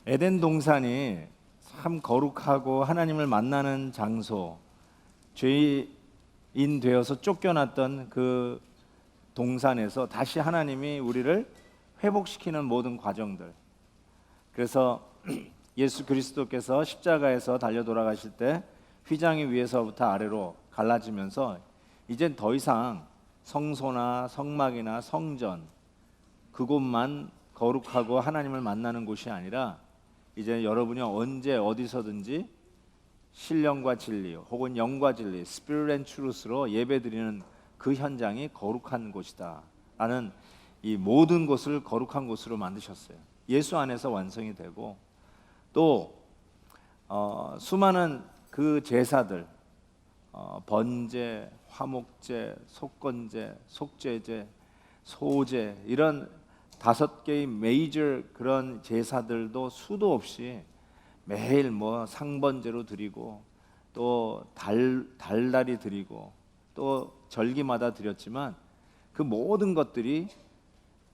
에덴 동산이 참 거룩하고 하나님을 만나는 장소, 죄인 되어서 쫓겨났던 그 동산에서 다시 하나님이 우리를 회복시키는 모든 과정들. 그래서 예수 그리스도께서 십자가에서 달려 돌아가실 때 휘장이 위에서부터 아래로 갈라지면서 이젠 더 이상 성소나 성막이나 성전 그곳만 거룩하고 하나님을 만나는 곳이 아니라 이제 여러분이 언제 어디서든지 신령과 진리 혹은 영과 진리 Spirit and Truth로 예배드리는 그 현장이 거룩한 곳이다 라는 이 모든 곳을 거룩한 곳으로 만드셨어요. 예수 안에서 완성이 되고 또 수많은 그 제사들 번제, 화목제, 속건제, 속죄제, 소제 이런 5개의 메이저 그런 제사들도 수도 없이 매일 뭐 상번제로 드리고 또 달달이 드리고 또 절기마다 드렸지만 그 모든 것들이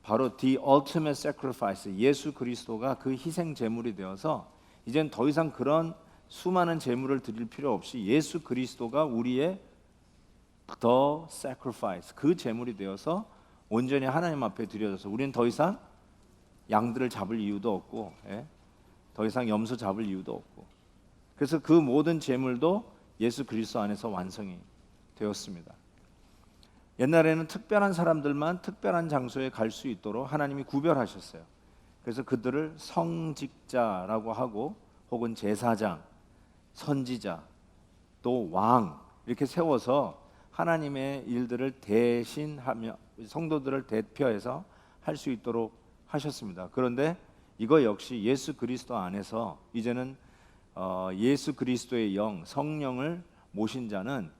바로 the ultimate sacrifice 예수 그리스도가 그 희생 제물이 되어서 이젠 더 이상 그런 수많은 제물을 드릴 필요 없이 예수 그리스도가 우리의 the sacrifice 그 제물이 되어서 온전히 하나님 앞에 드려져서 우리는 더 이상 양들을 잡을 이유도 없고 더 이상 염소 잡을 이유도 없고 그래서 그 모든 제물도 예수 그리스도 안에서 완성이 되었습니다. 옛날에는 특별한 사람들만 특별한 장소에 갈 수 있도록 하나님이 구별하셨어요. 그래서 그들을 성직자라고 하고 혹은 제사장, 선지자, 또 왕 이렇게 세워서 하나님의 일들을 대신하며 성도들을 대표해서 할 수 있도록 하셨습니다. 그런데 이거 역시 예수 그리스도 안에서 이제는 예수 그리스도의 영, 성령을 모신 자는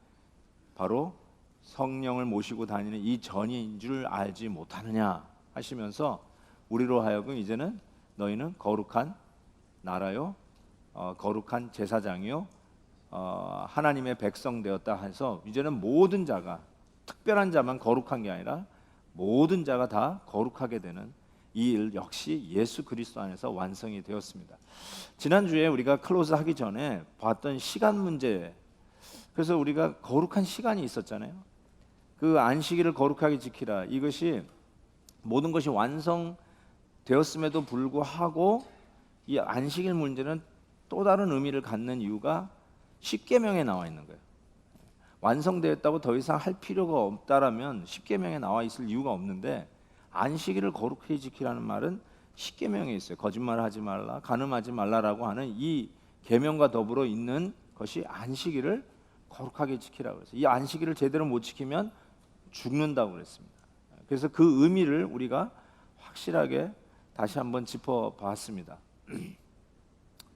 바로 성령을 모시고 다니는 이 전인 줄 알지 못하느냐 하시면서 우리로 하여금 이제는 너희는 거룩한 나라요 거룩한 제사장이요 하나님의 백성 되었다 해서 이제는 모든 자가 특별한 자만 거룩한 게 아니라 모든 자가 다 거룩하게 되는 이 일 역시 예수 그리스도 안에서 완성이 되었습니다. 지난주에 우리가 클로즈 하기 전에 봤던 시간 문제, 그래서 우리가 거룩한 시간이 있었잖아요. 그 안식일을 거룩하게 지키라, 이것이 모든 것이 완성되었음에도 불구하고 이 안식일 문제는 또 다른 의미를 갖는 이유가 십계명에 나와 있는 거예요. 완성되었다고 더 이상 할 필요가 없다라면 십계명에 나와 있을 이유가 없는데 안식일을 거룩하게 지키라는 말은 십계명에 있어요. 거짓말 하지 말라, 간음하지 말라라고 하는 이 계명과 더불어 있는 것이 안식일을 거룩하게 지키라고 그랬어요. 이 안식일을 제대로 못 지키면 죽는다고 그랬습니다. 그래서 그 의미를 우리가 확실하게 다시 한번 짚어봤습니다.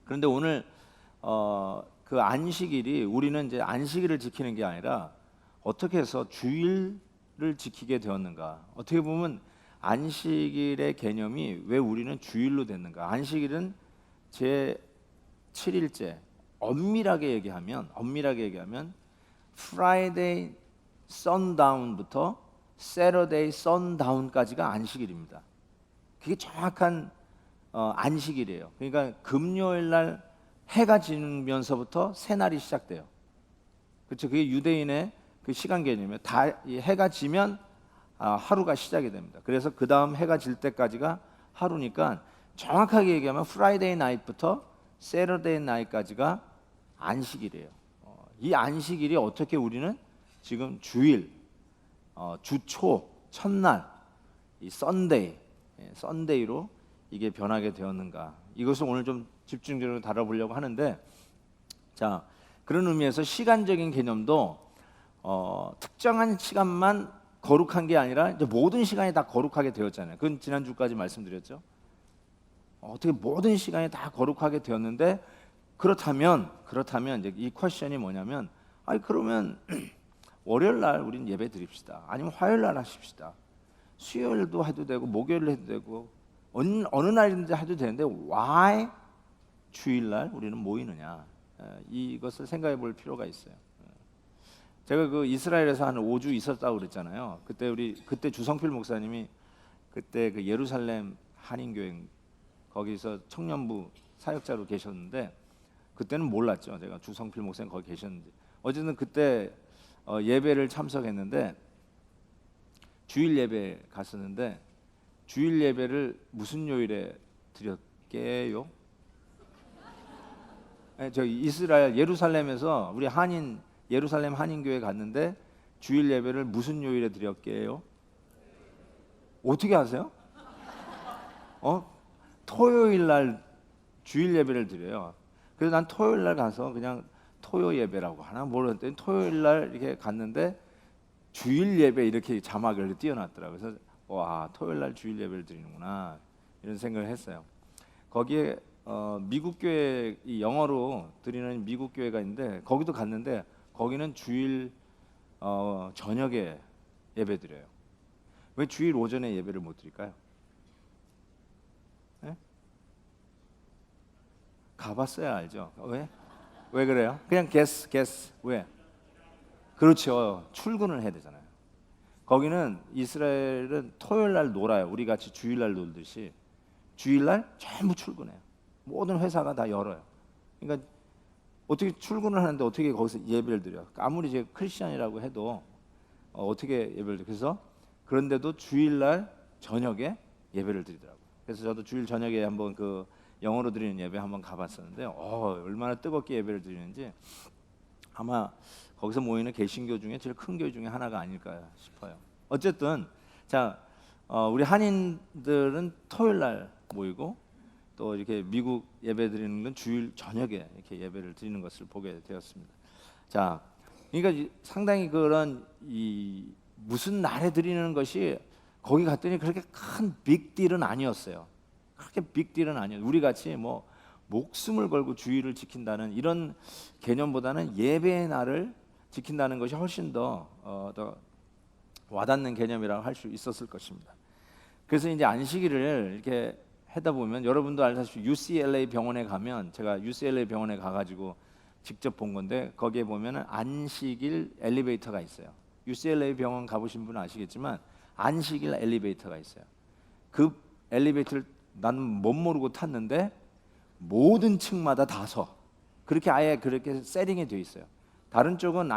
그런데 오늘 그 안식일이 우리는 이제 안식일을 지키는 게 아니라 어떻게 해서 주일을 지키게 되었는가? 어떻게 보면 안식일의 개념이 왜 우리는 주일로 됐는가? 안식일은 제 7일째 엄밀하게 얘기하면 Friday sundown부터 Saturday sundown까지가 안식일입니다. 그게 정확한 안식일이에요. 그러니까 금요일 날 해가 지면서부터 새날이 시작돼요. 그렇죠? 그게 유대인의 그 시간 개념이에요. 해가 지면 하루가 시작이 됩니다. 그래서 그 다음 해가 질 때까지가 하루니까 정확하게 얘기하면 프라이데이 나잇부터 세러데이 나잇까지가 안식일이에요. 이 안식일이 어떻게 우리는 지금 주일, 주초, 첫날, 이 썬데이로 이게 변하게 되었는가? 이것을 오늘 좀 집중적으로 다뤄보려고 하는데, 자, 그런 의미에서 시간적인 개념도 특정한 시간만 거룩한 게 아니라 이제 모든 시간이 다 거룩하게 되었잖아요. 그건 지난주까지 말씀드렸죠. 어떻게 모든 시간이 다 거룩하게 되었는데 그렇다면 이제 이 퀘션이 뭐냐면, 그러면 월요일 날 우리는 예배 드립시다. 아니면 화요일 날 하십시다. 수요일도 해도 되고 목요일 해도 되고 어느 날인지 해도 되는데 why 주일날 우리는 모이느냐? 이것을 생각해 볼 필요가 있어요. 제가 그 이스라엘에서 한 5주 있었다고 그랬잖아요. 그때 주성필 목사님이 그때 그 예루살렘 한인교회 거기서 청년부 사역자로 계셨는데 그때는 몰랐죠. 제가 주성필 목사님 거기 계셨는지. 어쨌든 그때 예배를 참석했는데 주일 예배 갔었는데 주일 예배를 무슨 요일에 드렸게요? 네, 저 이스라엘 예루살렘에서 우리 한인 예루살렘 한인교회 갔는데 주일 예배를 무슨 요일에 드렸게요? 어떻게 아세요? 토요일 날 주일 예배를 드려요. 그래서 난 토요일 날 가서 그냥 토요 예배라고 하나 모르겠더니 토요일 날 이렇게 갔는데 주일 예배 이렇게 자막을 띄워놨더라고요. 그래서 와, 토요일 날 주일 예배를 드리는구나 이런 생각을 했어요. 거기에 미국 교회 이 영어로 드리는 미국 교회가 있는데 거기도 갔는데 거기는 주일 저녁에 예배 드려요. 왜 주일 오전에 예배를 못 드릴까요? 네? 가봤어야 알죠. 왜? 왜 그래요? 그냥 guess. 왜? 그렇죠. 출근을 해야 되잖아요. 거기는 이스라엘은 토요일 날 놀아요. 우리 같이 주일 날 놀듯이 주일 날 전부 출근해요. 모든 회사가 다 열어요. 그러니까 어떻게 출근을 하는데 어떻게 거기서 예배를 드려? 아무리 제가 크리스천이라고 해도 어떻게 예배를 드려? 그래서 그런데도 주일 날 저녁에 예배를 드리더라고요. 그래서 저도 주일 저녁에 한번 그 영어로 드리는 예배 한번 가봤었는데 얼마나 뜨겁게 예배를 드리는지 아마 거기서 모이는 개신교 중에 제일 큰 교회 중에 하나가 아닐까 싶어요. 어쨌든 자 우리 한인들은 토요일 날 모이고 또 이렇게 미국 예배 드리는 건 주일 저녁에 이렇게 예배를 드리는 것을 보게 되었습니다. 자, 그러니까 상당히 그런 이 무슨 날에 드리는 것이 거기 갔더니 그렇게 큰 빅딜은 아니었어요. 그렇게 빅딜은 아니에요. 우리 같이 뭐 목숨을 걸고 주일을 지킨다는 이런 개념보다는 예배의 날을 지킨다는 것이 훨씬 더 와닿는 개념이라고 할 수 있었을 것입니다. 그래서 이제 안식일을 이렇게 하다 보면 여러분도 알다시피 UCLA 병원에 가면 제가 UCLA 병원에 가가지고 직접 본 건데 거기에 보면은 안식일 엘리베이터가 있어요. UCLA 병원 가보신 분은 아시겠지만 안식일 엘리베이터가 있어요. 그 엘리베이터를 나는 못 모르고 탔는데 모든 층마다 다 서. 그렇게 아예 그렇게 세팅이 돼 있어요. 다른 쪽은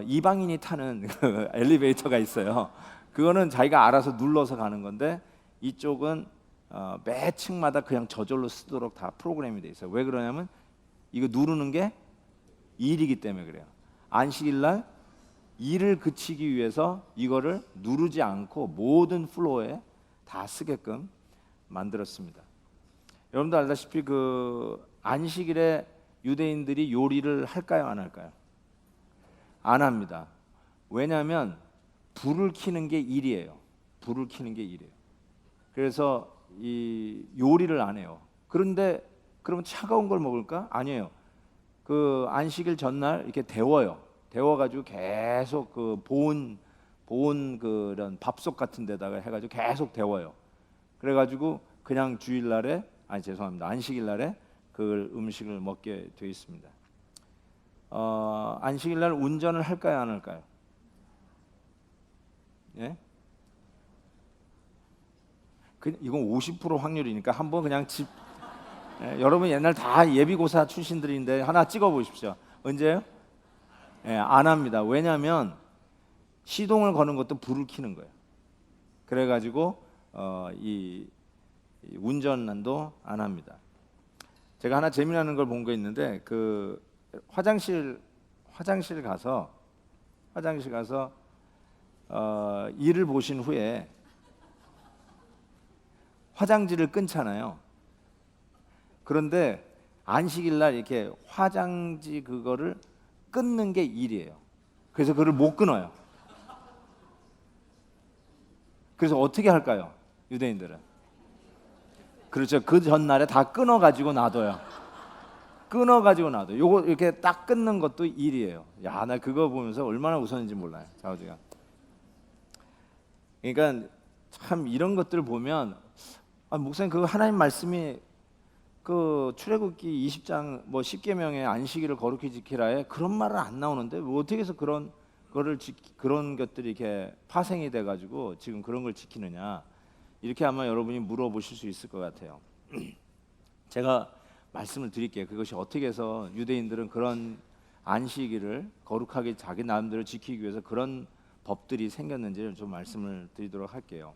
이방인이 타는 엘리베이터가 있어요. 그거는 자기가 알아서 눌러서 가는 건데 이쪽은 매 층마다 그냥 저절로 쓰도록 다 프로그램이 돼 있어요. 왜 그러냐면 이거 누르는 게 일이기 때문에 그래요. 안식일 날 일을 그치기 위해서 이거를 누르지 않고 모든 플로어에 다 쓰게끔 만들었습니다. 여러분도 알다시피 그 안식일에 유대인들이 요리를 할까요, 안 할까요? 안 합니다. 왜냐하면 불을 켜는 게 일이에요. 불을 켜는 게 일이에요. 그래서 이 요리를 안 해요. 그런데 그러면 차가운 걸 먹을까? 아니에요. 그 안식일 전날 이렇게 데워요. 데워가지고 계속 그 보온 그런 밥솥 같은 데다가 해가지고 계속 데워요. 그래가지고 그냥 주일날에 안식일날에 그 음식을 먹게 돼 있습니다. 안식일날 운전을 할까요, 안 할까요? 예? 이건 50% 확률이니까 한번 그냥 여러분 옛날 다 예비고사 출신들인데 하나 찍어 보십시오. 언제요? 예, 안 합니다. 왜냐하면 시동을 거는 것도 불을 켜는 거예요. 그래가지고 이 운전도 안 합니다. 제가 하나 재미나는 걸 본 거 있는데 그 화장실 가서 일을 보신 후에 화장지를 끊잖아요. 그런데 안식일 날 이렇게 화장지 그거를 끊는 게 일이에요. 그래서 그걸 못 끊어요. 그래서 어떻게 할까요? 유대인들은. 그렇죠. 그 전날에 다 끊어가지고 놔둬요. 요거 이렇게 딱 끊는 것도 일이에요. 야, 나 그거 보면서 얼마나 웃었는지 몰라요. 자우지가. 그러니까 참 이런 것들을 보면 목사님 그 하나님 말씀이 그 출애굽기 20장 뭐 10계명에 안식일을 거룩히 지키라에 그런 말은 안 나오는데 뭐 어떻게 해서 그런 것들이 이렇게 파생이 돼 가지고 지금 그런 걸 지키느냐. 이렇게 아마 여러분이 물어보실 수 있을 것 같아요. 제가 말씀을 드릴게요. 그것이 어떻게 해서 유대인들은 그런 안식일을 거룩하게 자기 나름대로 지키기 위해서 그런 법들이 생겼는지를 좀 말씀을 드리도록 할게요.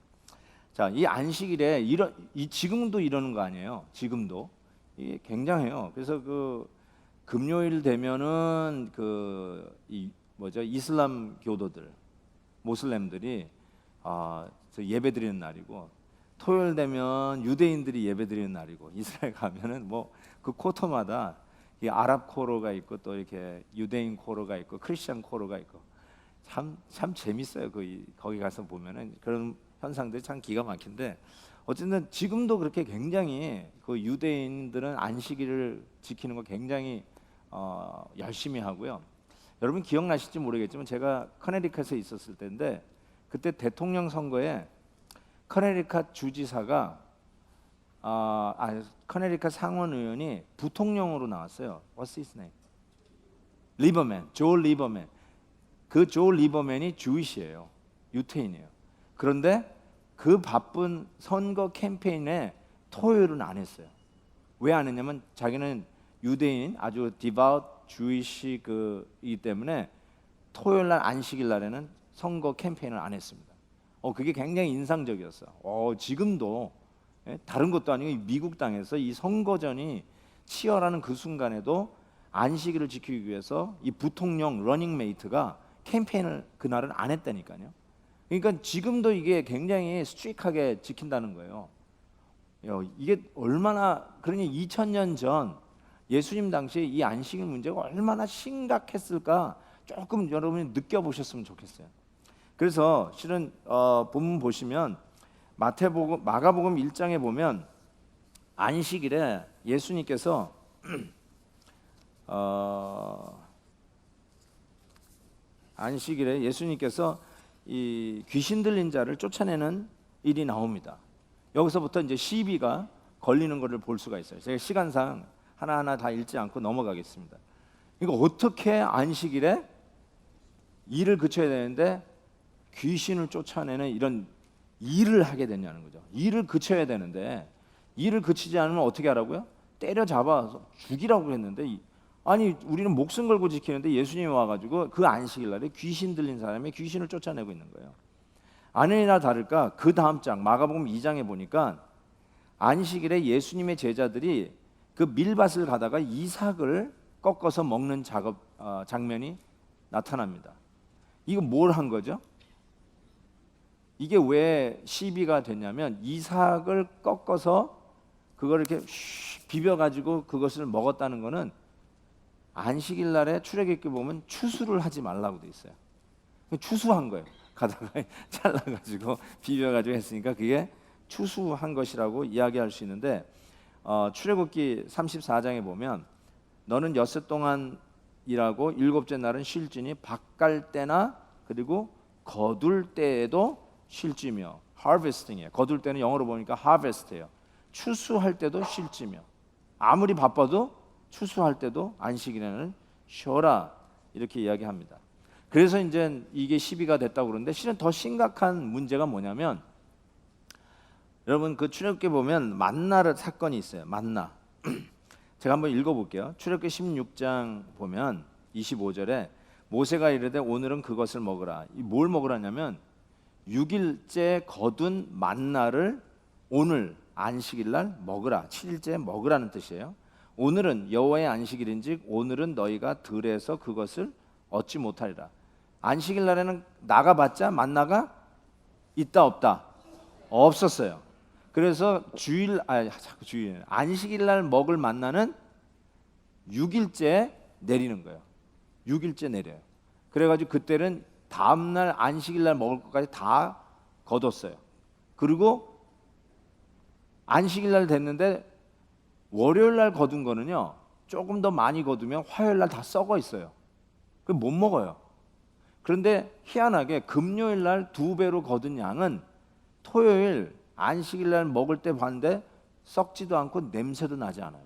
자, 이 안식일에 지금도 이러는 거 아니에요? 지금도 이게 굉장해요. 그래서 그 금요일 되면은 이슬람 교도들, 모슬렘들이 예배 드리는 날이고, 토요일 되면 유대인들이 예배 드리는 날이고, 이스라엘 가면은 뭐 그 쿼터마다 이 아랍 코로가 있고 또 이렇게 유대인 코로가 있고 크리스천 코로가 있고 참 재밌어요. 거기 가서 보면은 그런 현상들이 참 기가 막힌데, 어쨌든 지금도 그렇게 굉장히 그 유대인들은 안식일을 지키는 거 굉장히 열심히 하고요. 여러분 기억나실지 모르겠지만 제가 커네리컷에 있었을 때인데, 그때 대통령 선거에 커네리컷 주지사가 커네리컷 상원 의원이 부통령으로 나왔어요. What's his name? 리버맨, 조 리버맨. 그 조 리버맨이 주이시예요. 유태인이에요. 그런데 그 바쁜 선거 캠페인에 토요일은 안 했어요. 왜 안 했냐면 자기는 유대인 아주 디바웃 주이시 이기 때문에 토요일 날 안식일 날에는 선거 캠페인을 안 했습니다. 그게 굉장히 인상적이었어요. 지금도 다른 것도 아니고 미국 땅에서 이 선거전이 치열하는 그 순간에도 안식일을 지키기 위해서 이 부통령 러닝메이트가 캠페인을 그날은 안 했다니까요. 그러니까 지금도 이게 굉장히 스트릭하게 지킨다는 거예요. 이게 얼마나, 그러니 2000년 전 예수님 당시에 이 안식일 문제가 얼마나 심각했을까 조금 여러분이 느껴보셨으면 좋겠어요. 그래서 실은 본문 보시면 마가복음 1장에 보면 안식일에 예수님께서 이 귀신 들린 자를 쫓아내는 일이 나옵니다. 여기서부터 이제 시비가 걸리는 것을 볼 수가 있어요. 제가 시간상 하나하나 다 읽지 않고 넘어가겠습니다. 그러니까 어떻게 안식일에 일을 그쳐야 되는데 귀신을 쫓아내는 이런 일을 하게 됐냐는 거죠. 일을 그쳐야 되는데 일을 그치지 않으면 어떻게 하라고요? 때려잡아서 죽이라고 했는데, 아니 우리는 목숨 걸고 지키는데 예수님이 와가지고 그 안식일 날에 귀신 들린 사람이 귀신을 쫓아내고 있는 거예요. 아니나 다를까 그 다음 장 마가복음 2장에 보니까 안식일에 예수님의 제자들이 그 밀밭을 가다가 이삭을 꺾어서 먹는 장면이 나타납니다. 이거 뭘 한 거죠? 이게 왜 시비가 됐냐면, 이삭을 꺾어서 그걸 이렇게 비벼가지고 그것을 먹었다는 거는 안식일 날에 출애굽기 보면 추수를 하지 말라고 돼 있어요. 추수한 거예요. 가다가 잘라가지고 비벼가지고 했으니까 그게 추수한 것이라고 이야기할 수 있는데, 출애굽기 34장에 보면 너는 엿새 동안 일하고 일곱째 날은 쉴지니 밭갈 때나 그리고 거둘 때에도 쉴지며, harvesting이에요. 거둘 때는 영어로 보니까 harvest예요. 추수할 때도 쉴지며, 아무리 바빠도 추수할 때도 안식일에는 쉬어라, 이렇게 이야기합니다. 그래서 이제 이게 시비가 됐다고 그러는데, 실은 더 심각한 문제가 뭐냐면, 여러분 그 출애굽기 보면 만나 사건이 있어요. 만나. 제가 한번 읽어볼게요. 출애굽기 16장 보면 25절에 모세가 이르되 오늘은 그것을 먹으라. 뭘 먹으라냐면 6일째 거둔 만나를 오늘 안식일날 먹으라. 7일째 먹으라는 뜻이에요. 오늘은 여호와의 안식일인즉 오늘은 너희가 들에서 그것을 얻지 못하리라. 안식일날에는 나가봤자 만나가 있다 없다? 없었어요. 그래서 안식일날 먹을 만나는 6일째 내리는 거예요. 6일째 내려요. 그래가지고 그때는 다음날 안식일날 먹을 것까지 다 거뒀어요. 그리고 안식일날 됐는데 월요일날 거둔 거는요, 조금 더 많이 거두면 화요일날 다 썩어 있어요. 그럼 못 먹어요. 그런데 희한하게 금요일날 2배로 거둔 양은 토요일 안식일날 먹을 때 봤는데 썩지도 않고 냄새도 나지 않아요.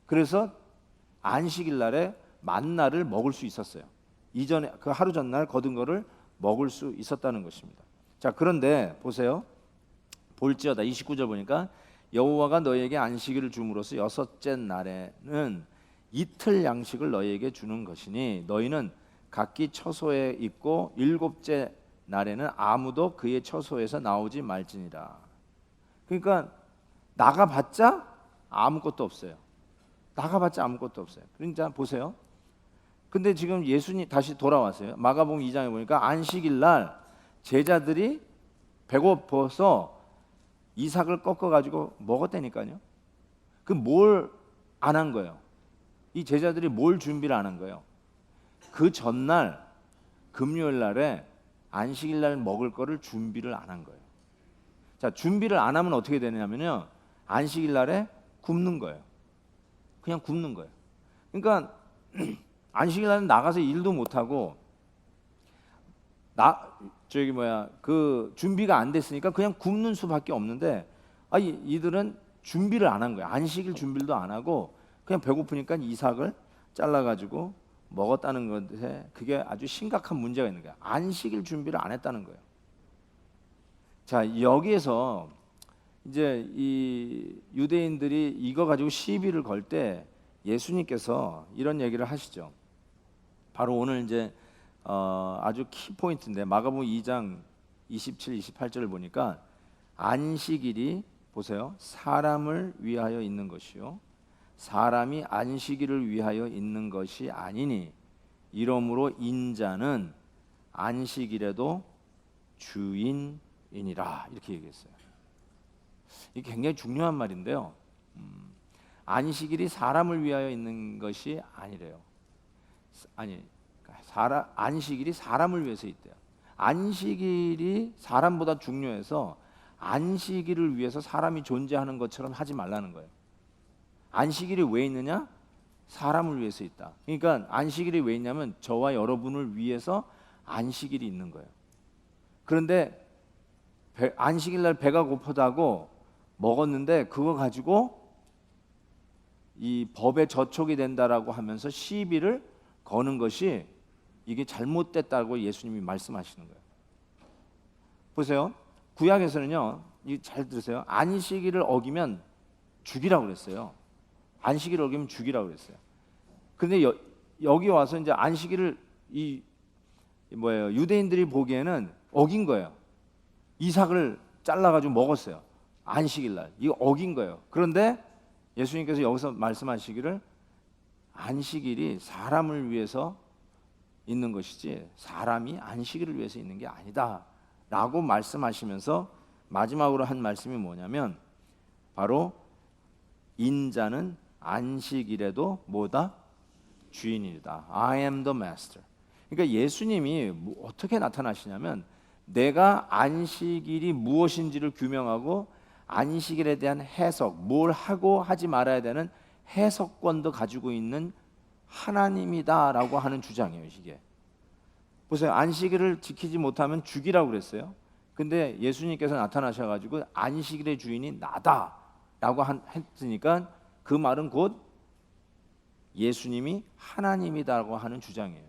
그래서 안식일날에 만나를 먹을 수 있었어요. 이전에 그 하루 전날 거둔 거를 먹을 수 있었다는 것입니다. 자, 그런데 보세요. 볼지어다 29절 보니까 여호와가 너희에게 안식일을 줌으로써 여섯째 날에는 이틀 양식을 너희에게 주는 것이니 너희는 각기 처소에 있고 일곱째 날에는 아무도 그의 처소에서 나오지 말지니라. 그러니까 나가봤자 아무것도 없어요. 나가봤자 아무것도 없어요. 그러니까 보세요. 근데 지금 예수님 다시 돌아왔어요. 마가복음 2장에 보니까 안식일 날 제자들이 배고파서 이삭을 꺾어 가지고 먹었다니까요. 그 뭘 안 한 거예요? 이 제자들이 뭘 준비를 안 한 거예요? 그 전날 금요일 날에 안식일 날 먹을 거를 준비를 안 한 거예요. 자, 준비를 안 하면 어떻게 되냐면요. 안식일 날에 굶는 거예요. 그냥 굶는 거예요. 그러니까 안식일 날은 나가서 일도 못 하고 그 준비가 안 됐으니까 그냥 굶는 수밖에 없는데 이들은 준비를 안 한 거예요. 안식일 준비도 안 하고 그냥 배고프니까 이삭을 잘라 가지고 먹었다는 건데 그게 아주 심각한 문제가 있는 거예요. 안식일 준비를 안 했다는 거예요. 자, 여기에서 이제 이 유대인들이 이거 가지고 시비를 걸 때 예수님께서 이런 얘기를 하시죠. 바로 오늘 이제 아주 키 포인트인데 마가복음 2장 27, 28절을 보니까 안식일이 보세요. 사람을 위하여 있는 것이요 사람이 안식일을 위하여 있는 것이 아니니 이러므로 인자는 안식일에도 주인이니라 이렇게 얘기했어요. 이게 굉장히 중요한 말인데요. 안식일이 사람을 위하여 있는 것이 아니래요. 안식일이 사람을 위해서 있대요. 안식일이 사람보다 중요해서 안식일을 위해서 사람이 존재하는 것처럼 하지 말라는 거예요. 안식일이 왜 있느냐? 사람을 위해서 있다. 그러니까 안식일이 왜 있냐면 저와 여러분을 위해서 안식일이 있는 거예요. 그런데 안식일 날 배가 고프다고 먹었는데 그거 가지고 이 법에 저촉이 된다라고 하면서 시비를 거는 것이 이게 잘못됐다고 예수님이 말씀하시는 거예요. 보세요. 구약에서는요. 잘 들으세요. 안식일을 어기면 죽이라고 그랬어요. 안식일을 어기면 죽이라고 그랬어요. 근데 여기 와서 이제 안식일을 유대인들이 보기에는 어긴 거예요. 이삭을 잘라 가지고 먹었어요. 안식일 날. 이거 어긴 거예요. 그런데 예수님께서 여기서 말씀하시기를 안식일이 사람을 위해서 있는 것이지 사람이 안식일을 위해서 있는 게 아니다 라고 말씀하시면서 마지막으로 한 말씀이 뭐냐면 바로 인자는 안식일에도 뭐다? 주인이다. I am the master. 그러니까 예수님이 어떻게 나타나시냐면 내가 안식일이 무엇인지를 규명하고 안식일에 대한 해석, 뭘 하고 하지 말아야 되는 해석권도 가지고 있는 하나님이다라고 하는 주장이에요. 이게 보세요. 안식일을 지키지 못하면 죽이라고 그랬어요. 근데 예수님께서 나타나셔가지고 안식일의 주인이 나다라고 했으니까 그 말은 곧 예수님이 하나님이다라고 하는 주장이에요.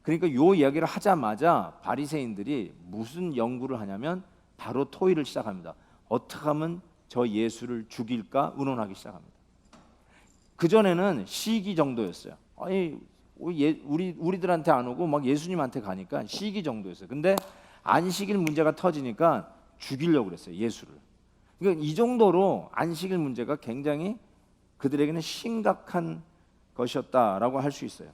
그러니까 요 이야기를 하자마자 바리새인들이 무슨 연구를 하냐면 바로 토의를 시작합니다. 어떻게 하면 저 예수를 죽일까 의논하기 시작합니다. 그 전에는 시기 정도였어요. 아니 우리들한테 안 오고 막 예수님한테 가니까 시기 정도였어요. 근데 안식일 문제가 터지니까 죽이려고 그랬어요. 예수를. 그러니까 이 정도로 안식일 문제가 굉장히 그들에게는 심각한 것이었다라고 할 수 있어요.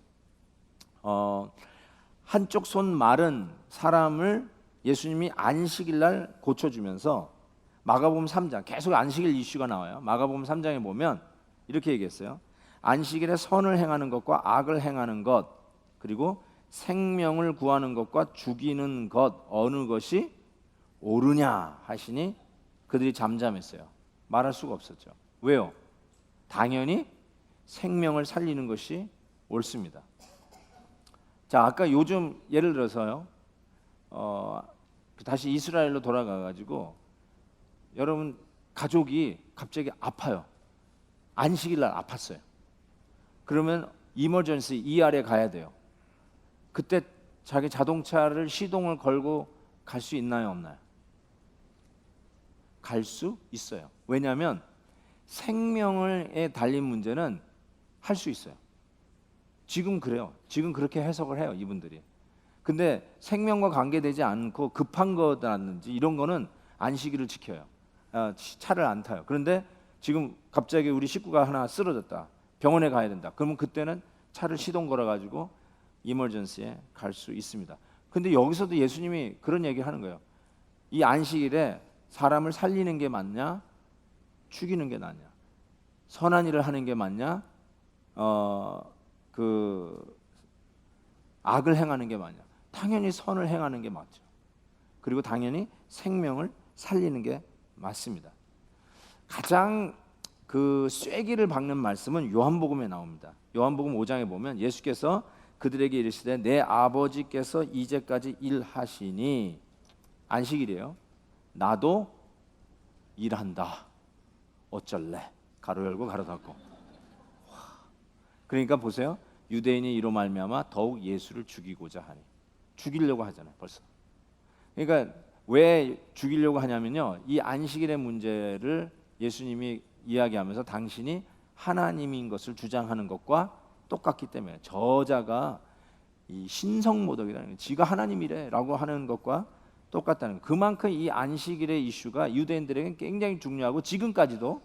한쪽 손 마른 사람을 예수님이 안식일 날 고쳐주면서 마가복음 3장 계속 안식일 이슈가 나와요. 마가복음 3장에 보면 이렇게 얘기했어요. 안식일에 선을 행하는 것과 악을 행하는 것 그리고 생명을 구하는 것과 죽이는 것 어느 것이 옳으냐 하시니 그들이 잠잠했어요. 말할 수가 없었죠. 왜요? 당연히 생명을 살리는 것이 옳습니다. 자, 아까 요즘 예를 들어서요. 다시 이스라엘로 돌아가 가지고 여러분 가족이 갑자기 아파요. 안식일 날 아팠어요. 그러면 이머전시 ER에 가야 돼요. 그때 자기 자동차를 시동을 걸고 갈 수 있나요, 없나요? 갈 수 있어요. 왜냐하면 생명에 달린 문제는 할 수 있어요. 지금 그래요. 지금 그렇게 해석을 해요, 이분들이. 근데 생명과 관계되지 않고 급한 거라든지 이런 거는 안식일을 지켜요. 차를 안 타요. 그런데 지금 갑자기 우리 식구가 하나 쓰러졌다. 병원에 가야 된다. 그러면 그때는 차를 시동 걸어 가지고 이머전시에 갈 수 있습니다. 근데 여기서도 예수님이 그런 얘기를 하는 거예요. 이 안식일에 사람을 살리는 게 맞냐? 죽이는 게 낫냐? 선한 일을 하는 게 맞냐? 악을 행하는 게 맞냐? 당연히 선을 행하는 게 맞죠. 그리고 당연히 생명을 살리는 게 맞습니다. 가장 그 쐐기를 박는 말씀은 요한복음에 나옵니다. 요한복음 5장에 보면 예수께서 그들에게 이르시되 내 아버지께서 이제까지 일하시니, 안식일이에요. 나도 일한다. 어쩔래? 가로 열고 가로 닫고. 그러니까 보세요. 유대인이 이로 말미암아 더욱 예수를 죽이고자 하니. 죽이려고 하잖아요, 벌써. 그러니까 왜 죽이려고 하냐면요, 이 안식일의 문제를 예수님이 이야기하면서 당신이 하나님인 것을 주장하는 것과 똑같기 때문에, 저자가 이 신성모독이라는 거, 지가 하나님이래라고 하는 것과 똑같다는 거. 그만큼 이 안식일의 이슈가 유대인들에게는 굉장히 중요하고, 지금까지도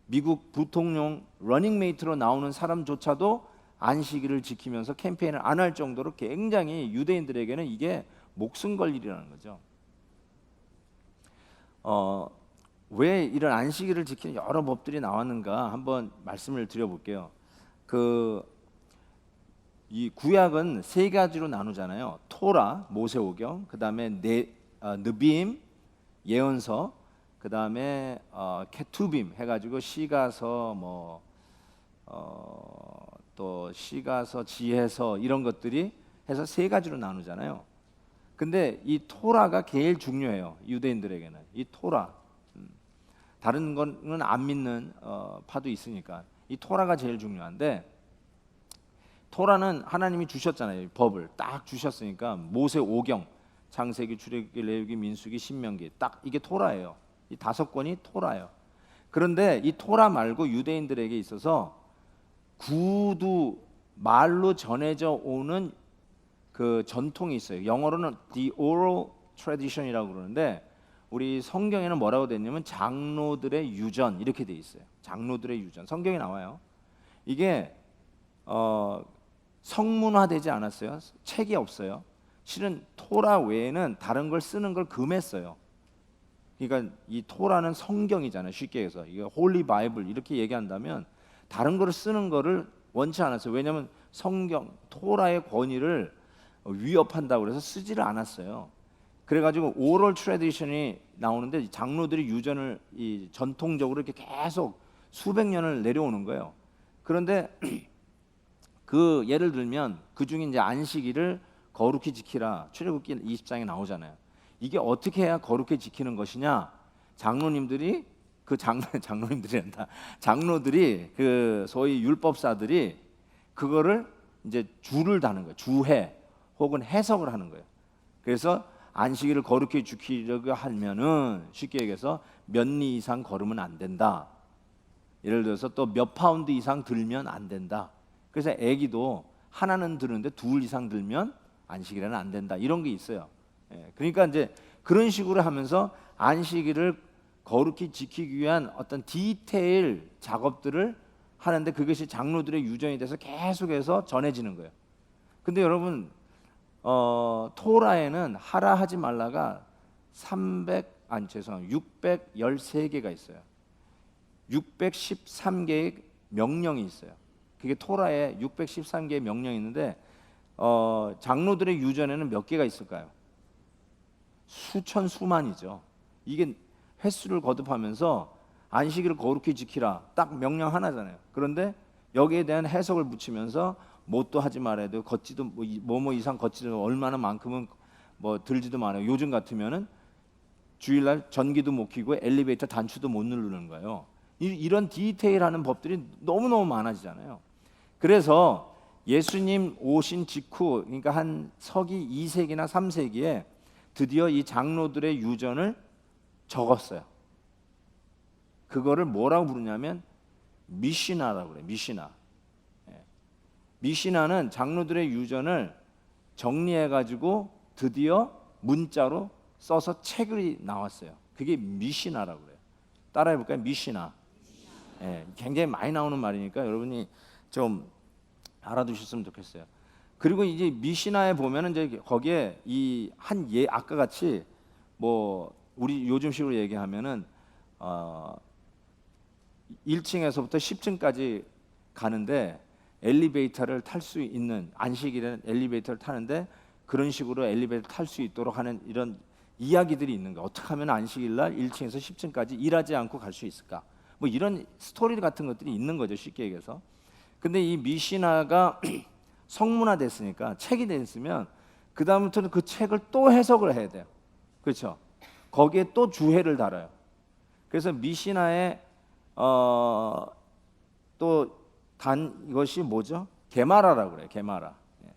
미국 부통령 러닝메이트로 나오는 사람조차도 안식일을 지키면서 캠페인을 안 할 정도로 굉장히 유대인들에게는 이게 목숨 걸 일이라는 거죠. 왜 이런 안식일을 지키는 여러 법들이 나왔는가 한번 말씀을 드려볼게요. 이 구약은 세 가지로 나누잖아요. 토라, 모세오경, 그 다음에 느빔, 예언서, 그 다음에 케투빔 해가지고 시가서, 또 시가서, 지혜서 이런 것들이 해서 세 가지로 나누잖아요. 근데 이 토라가 제일 중요해요, 유대인들에게는. 이 토라, 다른 거는 안 믿는 파도 있으니까 이 토라가 제일 중요한데, 토라는 하나님이 주셨잖아요. 법을 딱 주셨으니까 모세 오경, 창세기, 출애굽기, 레위기, 민수기, 신명기, 딱 이게 토라예요. 이 5권이 토라예요. 그런데 이 토라 말고 유대인들에게 있어서 구두 말로 전해져 오는 그 전통이 있어요. 영어로는 the oral tradition이라고 그러는데, 우리 성경에는 뭐라고 되어 있냐면 장로들의 유전 이렇게 돼 있어요. 장로들의 유전, 성경에 나와요. 이게 성문화되지 않았어요. 책이 없어요. 실은 토라 외에는 다른 걸 쓰는 걸 금했어요. 그러니까 이 토라는 성경이잖아요. 쉽게 해서 이게 홀리 바이블 이렇게 얘기한다면 다른 거를 쓰는 거를 원치 않았어요. 왜냐하면 성경 토라의 권위를 위협한다고 그래서 쓰지를 않았어요. 그래가지고 오럴 트래디션이 나오는데, 장로들이 유전을 전통적으로 이렇게 계속 수백 년을 내려오는 거예요. 그런데 그 예를 들면 그 중에 이제 안식일을 거룩히 지키라, 출애굽기 20장에 나오잖아요. 이게 어떻게 해야 거룩히 지키는 것이냐? 장로님들이 장로들이 그 소위 율법사들이 그거를 이제 주를 다는 거예요. 주해 혹은 해석을 하는 거예요. 그래서 안식일을 거룩히 지키려고 하면은 쉽게 얘기해서 몇 리 이상 걸으면 안 된다. 예를 들어서 또 몇 파운드 이상 들면 안 된다. 그래서 애기도 하나는 드는데 2 이상 들면 안식일에는 안 된다. 이런 게 있어요. 그러니까 이제 그런 식으로 하면서 안식일을 거룩히 지키기 위한 어떤 디테일 작업들을 하는데, 그것이 장로들의 유전이 돼서 계속해서 전해지는 거예요. 근데 여러분, 토라에는 하라 하지 말라가 613개가 있어요. 613개의 명령이 있어요. 그게 토라에 613개의 명령이 있는데, 장로들의 유전에는 몇 개가 있을까요? 수천 수만이죠. 이게 횟수를 거듭하면서 안식일을 거룩히 지키라 딱 명령 하나잖아요. 그런데 여기에 대한 해석을 붙이면서 뭣도 하지 말아야 돼요. 걷지도 뭐 이상 걷지도 얼마나 만큼은 뭐 들지도 말아요. 요즘 같으면은 주일날 전기도 못 켜고 엘리베이터 단추도 못 누르는 거예요. 이런 디테일하는 법들이 너무너무 많아지잖아요. 그래서 예수님 오신 직후, 그러니까 한 서기 2세기나 3세기에 드디어 이 장로들의 유전을 적었어요. 그거를 뭐라고 부르냐면 미시나라고 그래요. 미시나. 예. 미시나는 장로들의 유전을 정리해 가지고 드디어 문자로 써서 책이 나왔어요. 그게 미시나라고 그래요. 따라해 볼까요? 미시나. 예, 굉장히 많이 나오는 말이니까 여러분이 좀 알아두셨으면 좋겠어요. 그리고 이제 미시나에 보면은 이제 거기에 이 한 예 아까 같이 뭐 우리 요즘식으로 얘기하면은 1층에서부터 10층까지 가는데 엘리베이터를 탈 수 있는 안식일에는 엘리베이터를 타는데 그런 식으로 엘리베이터를 탈 수 있도록 하는 이런 이야기들이 있는 거예요. 어떻게 하면 안식일 날 1층에서 10층까지 일하지 않고 갈 수 있을까? 뭐 이런 스토리 같은 것들이 있는 거죠. 쉽게 얘기해서. 근데 이 미시나가 성문화 됐으니까 책이 됐으면 그 다음부터는 그 책을 또 해석을 해야 돼요. 그렇죠? 거기에 또 주해를 달아요. 그래서 미시나의 또 단 이것이 뭐죠? 게마라라고 그래요. 게마라. 예.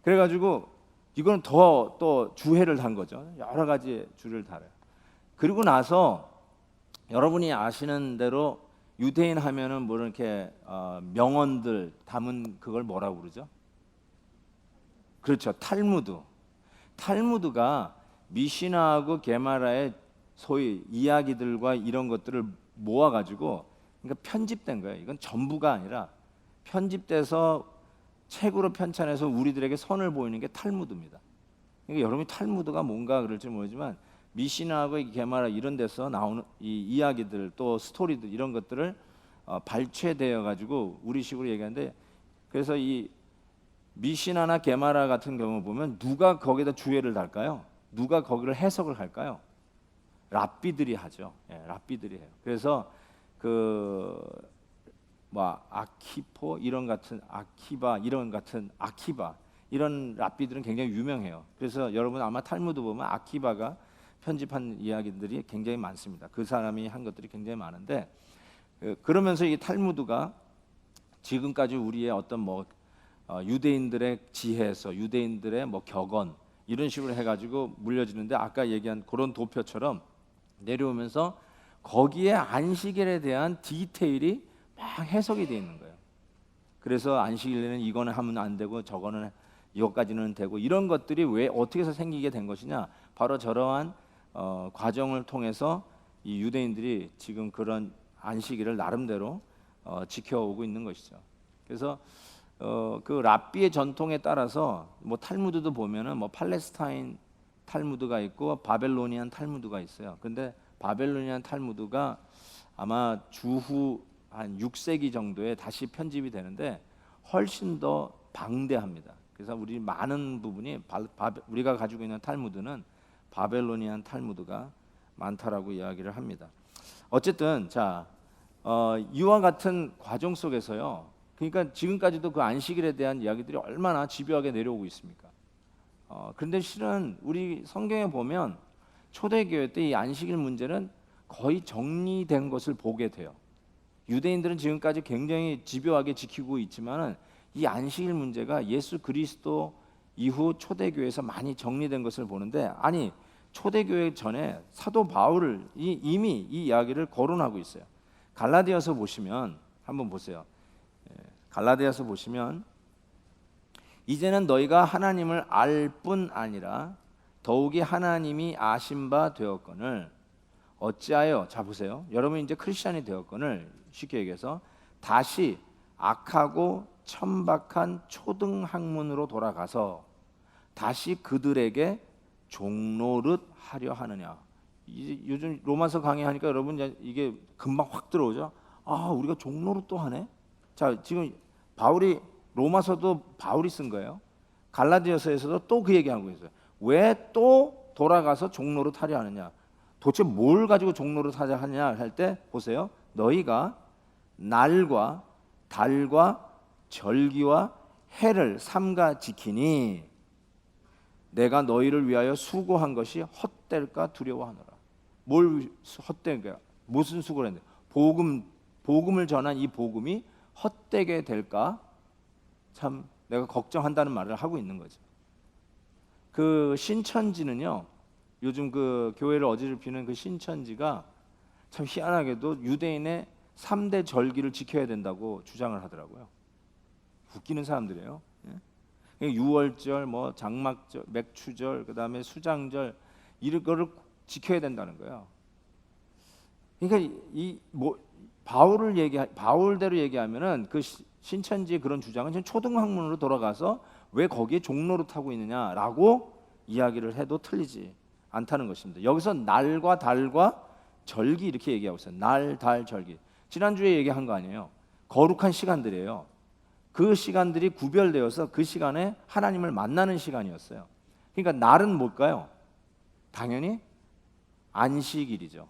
그래가지고 이건 더 또 주해를 단 거죠. 여러 가지 주를 달아요. 그리고 나서 여러분이 아시는 대로 유대인 하면은 뭐 이렇게 명언들 담은 그걸 뭐라고 그러죠? 그렇죠. 탈무드. 탈무드가 미시나하고 게마라의 소위 이야기들과 이런 것들을 모아가지고 그러니까 편집된 거예요. 이건 전부가 아니라 편집돼서 책으로 편찬해서 우리들에게 선을 보이는 게 탈무드입니다. 그러니까 여러분이 탈무드가 뭔가 그럴지 모르지만 미시나하고 게마라 이런 데서 나오는 이 이야기들 또 스토리들 이런 것들을 발췌되어 가지고 우리식으로 얘기하는데 그래서 이 미시나나 게마라 같은 경우 보면 누가 거기다 주해를 달까요? 누가 거기를 해석을 할까요? 랍비들이 하죠. 예, 랍비들이 해요. 그래서 그 뭐 아키포 이런 같은 아키바 이런 같은 아키바 이런 랍비들은 굉장히 유명해요. 그래서 여러분 아마 탈무드 보면 아키바가 편집한 이야기들이 굉장히 많습니다. 그 사람이 한 것들이 굉장히 많은데 그러면서 이 탈무드가 지금까지 우리의 어떤 뭐 유대인들의 지혜에서 유대인들의 뭐 격언 이런 식으로 해가지고 물려지는데 아까 얘기한 그런 도표처럼 내려오면서 거기에 안식일에 대한 디테일이 막 해석이 되어 있는 거예요. 그래서 안식일에는 이거는 하면 안 되고 저거는 이것까지는 되고 이런 것들이 왜 어떻게 해서 생기게 된 것이냐? 바로 저러한 과정을 통해서 이 유대인들이 지금 그런 안식일을 나름대로 지켜오고 있는 것이죠. 그래서 그 랍비의 전통에 따라서 뭐 탈무드도 보면은 뭐 팔레스타인 탈무드가 있고 바벨로니안 탈무드가 있어요. 근데 바벨로니안 탈무드가 아마 주후 한 6세기 정도에 다시 편집이 되는데 훨씬 더 방대합니다. 그래서 우리 많은 부분이 우리가 가지고 있는 탈무드는 바벨로니안 탈무드가 많다라고 이야기를 합니다. 어쨌든 자 이와 같은 과정 속에서요. 그러니까 지금까지도 그 안식일에 대한 이야기들이 얼마나 집요하게 내려오고 있습니까? 그런데 실은 우리 성경에 보면 초대교회 때 이 안식일 문제는 거의 정리된 것을 보게 돼요. 유대인들은 지금까지 굉장히 집요하게 지키고 있지만은 이 안식일 문제가 예수 그리스도 이후 초대교회에서 많이 정리된 것을 보는데 아니 초대교회 전에 사도 바울을 이미 이 이야기를 거론하고 있어요. 갈라디아서 보시면 한번 보세요. 갈라디아서 보시면 이제는 너희가 하나님을 알 뿐 아니라 더욱이 하나님이 아신 바 되었거늘 어찌하여 자 보세요. 여러분 이제 크리스천이 되었거늘 쉽게 얘기해서 다시 악하고 천박한 초등학문으로 돌아가서 다시 그들에게 종노릇 하려 하느냐. 요즘 로마서 강의하니까 여러분 이게 금방 확 들어오죠. 아 우리가 종노릇 또 하네. 자 지금 바울이 로마서도 바울이 쓴 거예요. 갈라디아서에서도 또 그 얘기하고 있어요. 왜 또 돌아가서 종노릇 하려 하느냐. 도대체 뭘 가지고 종노릇 하려 하느냐 할 때 보세요. 너희가 날과 달과 절기와 해를 삼가 지키니 내가 너희를 위하여 수고한 것이 헛될까 두려워하노라. 뭘 헛될까? 무슨 수고를 했는데 복음을 전한 이 복음이 헛되게 될까? 참 내가 걱정한다는 말을 하고 있는 거죠. 그 신천지는요. 요즘 그 교회를 어지럽히는 그 신천지가 참 희한하게도 유대인의 3대 절기를 지켜야 된다고 주장을 하더라고요. 웃기는 사람들이에요. 예? 유월절, 뭐 장막절, 맥추절, 그다음에 수장절 이런 거를 지켜야 된다는 거예요. 그러니까 이 뭐 바울대로 얘기하면은 그 신천지의 그런 주장은 지금 초등학문으로 돌아가서 왜 거기에 종로를 타고 있느냐라고 이야기를 해도 틀리지 않다는 것입니다. 여기서 날과 달과 절기 이렇게 얘기하고 있어요. 날, 달, 절기. 지난주에 얘기한 거 아니에요. 거룩한 시간들이에요. 그 시간들이 구별되어서 그 시간에 하나님을 만나는 시간이었어요. 그러니까 날은 뭘까요? 당연히 안식일이죠.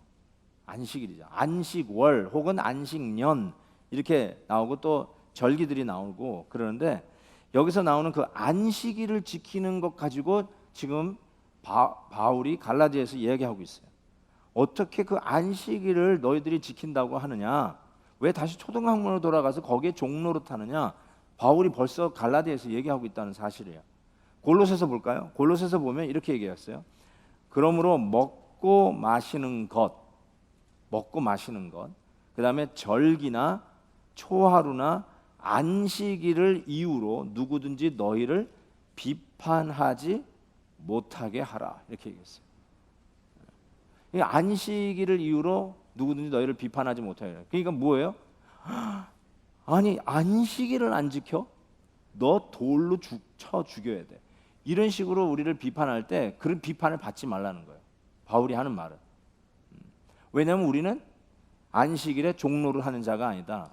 안식일이죠. 안식월 혹은 안식년 이렇게 나오고 또 절기들이 나오고 그러는데 여기서 나오는 그 안식일을 지키는 것 가지고 지금 바울이 갈라디아에서 이야기하고 있어요. 어떻게 그 안식일을 너희들이 지킨다고 하느냐? 왜 다시 초등학문으로 돌아가서 거기에 종로로 타느냐? 바울이 벌써 갈라디아에서 얘기하고 있다는 사실이에요. 골로새서 볼까요? 골로새서 보면 이렇게 얘기했어요. 그러므로 먹고 마시는 것, 그 다음에 절기나 초하루나 안식일을 이유로 누구든지 너희를 비판하지 못하게 하라 이렇게 얘기했어요. 안식일을 이유로 누구든지 너희를 비판하지 못하게 하라. 그러니까 뭐예요? 아니 안식일을 안 지켜? 너 돌로 쳐 죽여야 돼. 이런 식으로 우리를 비판할 때 그런 비판을 받지 말라는 거예요. 바울이 하는 말은. 왜냐하면 우리는 안식일에 종로를 하는 자가 아니다.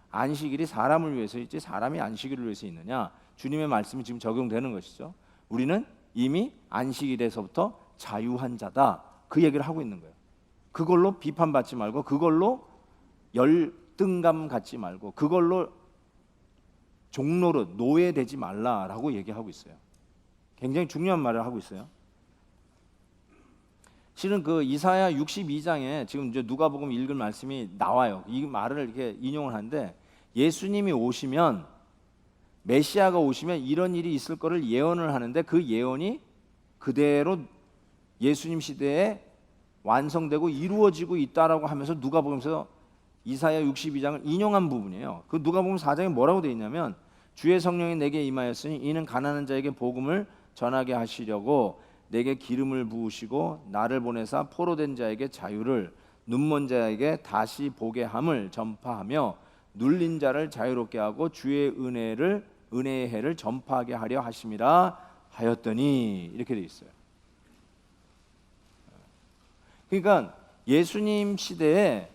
안식일이 사람을 위해서 있지 사람이 안식일을 위해서 있느냐? 주님의 말씀이 지금 적용되는 것이죠. 우리는 이미 안식일에서부터 자유한 자다. 그 얘기를 하고 있는 거예요. 그걸로 비판받지 말고 그걸로 열등감 갖지 말고 그걸로 종로로 노예되지 말라라고 얘기하고 있어요. 굉장히 중요한 말을 하고 있어요. 실은 그 이사야 62장에 지금 이제 누가복음 읽을 말씀이 나와요. 이 말을 이렇게 인용을 하는데 예수님이 오시면 메시아가 오시면 이런 일이 있을 거를 예언을 하는데 그 예언이 그대로 예수님 시대에 완성되고 이루어지고 있다라고 하면서 누가복음에서 이사야 62장을 인용한 부분이에요. 그 누가복음 4장에 뭐라고 되어 있냐면 주의 성령이 내게 임하였으니 이는 가난한 자에게 복음을 전하게 하시려고 내게 기름을 부으시고 나를 보내사 포로된 자에게 자유를 눈먼 자에게 다시 보게 함을 전파하며 눌린 자를 자유롭게 하고 주의 은혜의 해를 전파하게 하려 하심이라 하였더니 이렇게 되어 있어요. 그러니까 예수님 시대에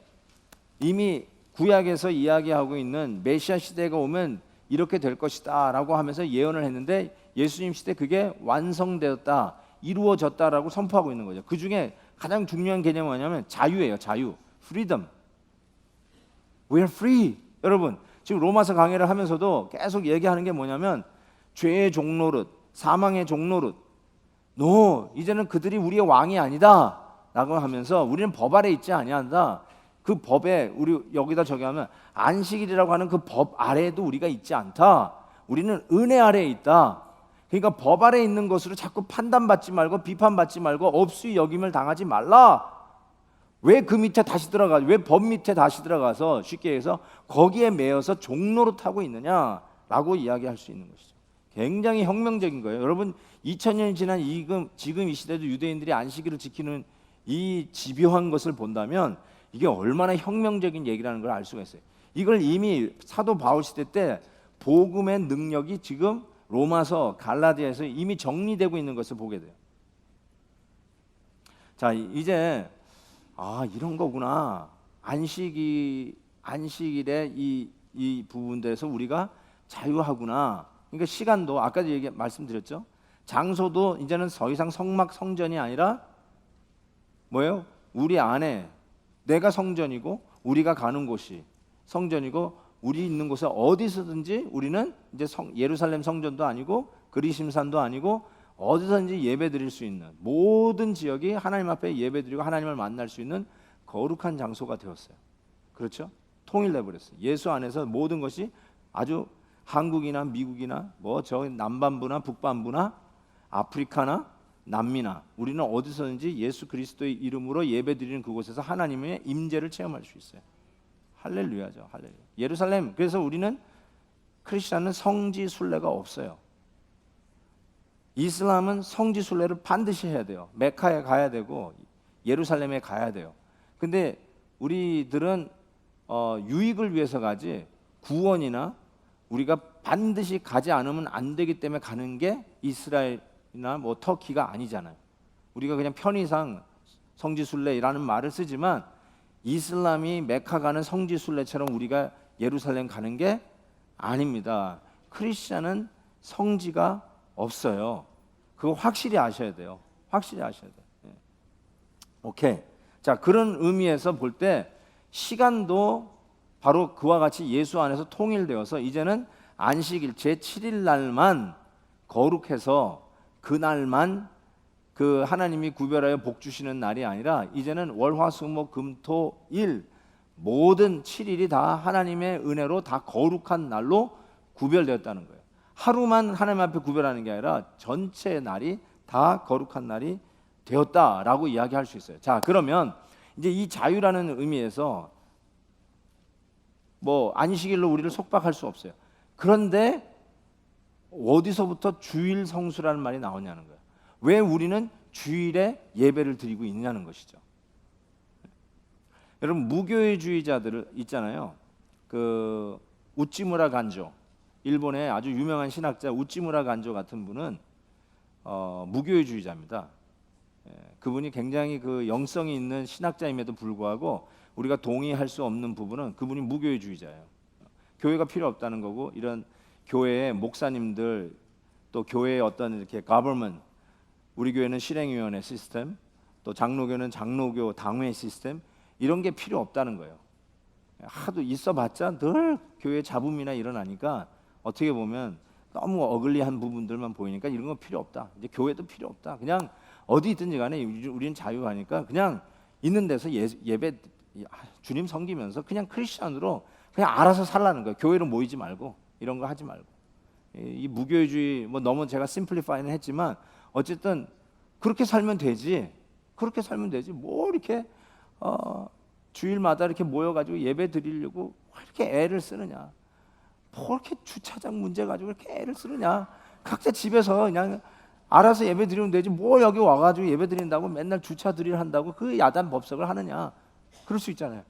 이미 구약에서 이야기하고 있는 메시아 시대가 오면 이렇게 될 것이다 라고 하면서 예언을 했는데 예수님 시대 그게 완성되었다 이루어졌다라고 선포하고 있는 거죠. 그 중에 가장 중요한 개념은 뭐냐면 자유예요. 자유, freedom. We are free. 여러분 지금 로마서 강해를 하면서도 계속 얘기하는 게 뭐냐면 죄의 종노릇, 사망의 종노릇. 이제는 그들이 우리의 왕이 아니다 라고 하면서 우리는 법 아래 있지 아니한다. 그 법에 우리 여기다 적용하면 안식일이라고 하는 그 법 아래에도 우리가 있지 않다. 우리는 은혜 아래에 있다. 그러니까 법 아래 있는 것으로 자꾸 판단받지 말고 비판받지 말고 업수의 역임을 당하지 말라. 왜 그 밑에 다시 들어가? 왜 법 밑에 다시 들어가서 쉽게 해서 거기에 매여서 종로로 타고 있느냐라고 이야기할 수 있는 것이죠. 굉장히 혁명적인 거예요. 여러분 2000년이 지난 지금 이 시대도 유대인들이 안식일을 지키는 이 집요한 것을 본다면 이게 얼마나 혁명적인 얘기라는 걸 알 수가 있어요. 이걸 이미 사도 바울 시대 때 복음의 능력이 지금 로마서 갈라디아에서 이미 정리되고 있는 것을 보게 돼요. 자, 이제 이런 거구나. 안식일의 이 부분들에서 우리가 자유하구나. 그러니까 시간도 아까도 말씀드렸죠. 장소도 이제는 더 이상 성막 성전이 아니라 뭐예요? 우리 안에 내가 성전이고 우리가 가는 곳이 성전이고 우리 있는 곳에 어디서든지 우리는 이제 예루살렘 성전도 아니고 그리심산도 아니고 어디서든지 예배 드릴 수 있는 모든 지역이 하나님 앞에 예배 드리고 하나님을 만날 수 있는 거룩한 장소가 되었어요. 그렇죠? 통일돼 버렸어요. 예수 안에서 모든 것이 아주 한국이나 미국이나 저 남반부나 북반부나 아프리카나 남미나 우리는 어디서든지 예수 그리스도의 이름으로 예배드리는 그곳에서 하나님의 임재를 체험할 수 있어요. 할렐루야죠. 할렐루야. 예루살렘, 그래서 우리는 크리스천은 성지 순례가 없어요. 이슬람은 성지 순례를 반드시 해야 돼요. 메카에 가야 되고 예루살렘에 가야 돼요. 근데 우리들은 유익을 위해서 가지 구원이나 우리가 반드시 가지 않으면 안 되기 때문에 가는 게 이스라엘이나 뭐 터키가 아니잖아요. 우리가 그냥 편의상 성지 순례라는 말을 쓰지만 이슬람이 메카 가는 성지 순례처럼 우리가 예루살렘 가는 게 아닙니다. 크리스천은 성지가 없어요. 그거 확실히 아셔야 돼요. 확실히 아셔야 돼요. 오케이. 자, 그런 의미에서 볼 때 시간도 바로 그와 같이 예수 안에서 통일되어서 이제는 안식일 제7일 날만 거룩해서 그날만 그 하나님이 구별하여 복 주시는 날이 아니라 이제는 월화수목금토일 모든 7일이 다 하나님의 은혜로 다 거룩한 날로 구별되었다는 거예요. 하루만 하나님 앞에 구별하는 게 아니라 전체 날이 다 거룩한 날이 되었다라고 이야기할 수 있어요. 자, 그러면 이제 이 자유라는 의미에서 뭐 안식일로 우리를 속박할 수 없어요. 그런데 어디서부터 주일 성수라는 말이 나오냐는 거예요. 왜 우리는 주일에 예배를 드리고 있냐는 것이죠. 여러분, 무교회주의자들 있잖아요. 그 우찌무라 간조, 일본의 아주 유명한 신학자 우찌무라 간조 같은 분은 무교회주의자입니다. 그분이 굉장히 그 영성이 있는 신학자임에도 불구하고 우리가 동의할 수 없는 부분은 그분이 무교회주의자예요. 교회가 필요 없다는 거고, 이런 교회의 목사님들 또 교회의 어떤 이렇게 government, 우리 교회는 실행위원회 시스템, 또 장로교는 장로교 당회 시스템, 이런 게 필요 없다는 거예요. 하도 있어봤자 늘 교회 잡음이나 일어나니까 어떻게 보면 너무 어글리한 부분들만 보이니까 이런 거 필요 없다. 이제 교회도 필요 없다. 그냥 어디 있든지 간에 우리는 자유하니까 그냥 있는 데서 예배 주님 섬기면서 그냥 크리스천으로 그냥 알아서 살라는 거예요. 교회로 모이지 말고 이런 거 하지 말고. 이 무교회주의 뭐 너무 제가 심플리파이는 했지만 어쨌든 그렇게 살면 되지. 그렇게 살면 되지. 뭐 이렇게 주일마다 이렇게 모여가지고 예배 드리려고 이렇게 애를 쓰느냐. 뭐 이렇게 주차장 문제 가지고 이렇게 애를 쓰느냐. 각자 집에서 그냥 알아서 예배 드리면 되지. 뭐 여기 와가지고 예배 드린다고 맨날 주차 드리를 한다고 그 야단 법석을 하느냐. 그럴 수 있잖아요.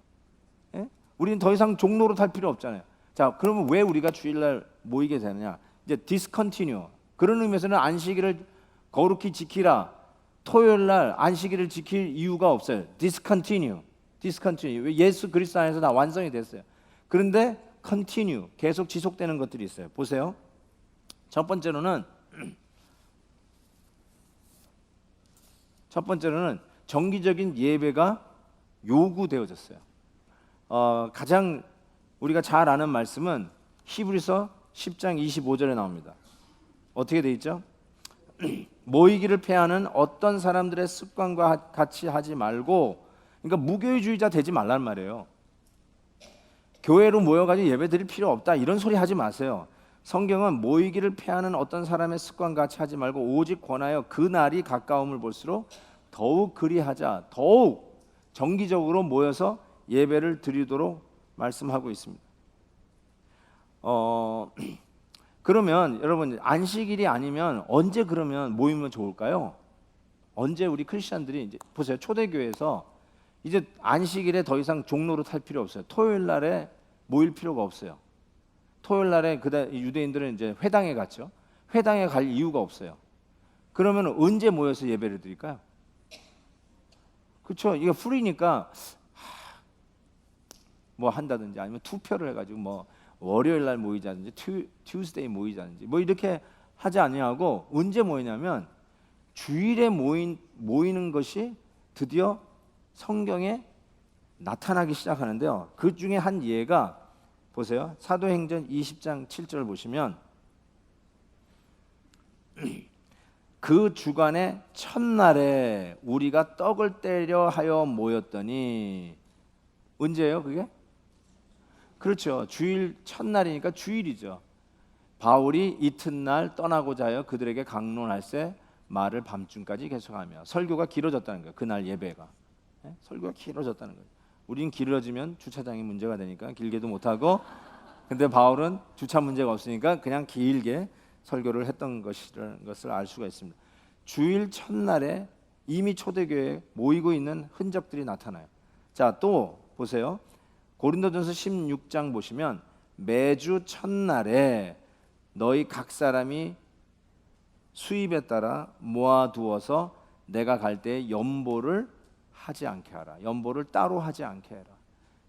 예? 우리는 더 이상 종로로 탈 필요 없잖아요. 자, 그러면 왜 우리가 주일날 모이게 되느냐? 이제 discontinue. 그런 의미에서는 안식일을 거룩히 지키라. 토요일날 안식일을 지킬 이유가 없어요. discontinue. 예수 그리스도 안에서 다 완성이 됐어요. 그런데 continue, 계속 지속되는 것들이 있어요. 보세요. 첫 번째로는 정기적인 예배가 요구되어졌어요. 가장 우리가 잘 아는 말씀은 히브리서 10장 25절에 나옵니다. 어떻게 돼 있죠? 모이기를 패하는 어떤 사람들의 습관과 같이 하지 말고, 그러니까 무교회주의자 되지 말란 말이에요. 교회로 모여가지고 예배 드릴 필요 없다 이런 소리 하지 마세요. 성경은 모이기를 패하는 어떤 사람의 습관과 같이 하지 말고 오직 권하여 그 날이 가까움을 볼수록 더욱 그리하자, 더욱 정기적으로 모여서 예배를 드리도록 말씀하고 있습니다. 그러면 여러분, 안식일이 아니면 언제 그러면 모이면 좋을까요? 언제 우리 크리스천들이 이제 보세요. 초대교회에서 이제 안식일에 더 이상 종로로 탈 필요 없어요. 토요일 날에 모일 필요가 없어요. 토요일 날에 유대인들은 이제 회당에 갔죠. 회당에 갈 이유가 없어요. 그러면 언제 모여서 예배를 드릴까요? 그렇죠. 이게 프리니까 뭐 한다든지 아니면 투표를 해가지고 뭐 월요일 날 모이자든지 투스데이 모이자든지 뭐 이렇게 하지 아니하고 언제 모이냐면 주일에 모이는 것이 드디어 성경에 나타나기 시작하는데요. 그 중에 한 예가 보세요. 사도행전 20장 7절 보시면 그 주간의 첫날에 우리가 떡을 떼려 하여 모였더니, 언제예요 그게? 그렇죠. 주일 첫날이니까 주일이죠. 바울이 이튿날 떠나고자 하여 그들에게 강론할세 말을 밤중까지 계속하며 설교가 길어졌다는 거예요. 그날 예배가 설교가 길어졌다는 거예요. 우린 길어지면 주차장이 문제가 되니까 길게도 못하고, 근데 바울은 주차 문제가 없으니까 그냥 길게 설교를 했던 것이라는 것을 알 수가 있습니다. 주일 첫날에 이미 초대교회에 모이고 있는 흔적들이 나타나요. 자, 또 보세요. 고린도전서 16장 보시면 매주 첫날에 너희 각 사람이 수입에 따라 모아두어서 내가 갈 때 연보를 하지 않게 하라. 연보를 따로 하지 않게 해라.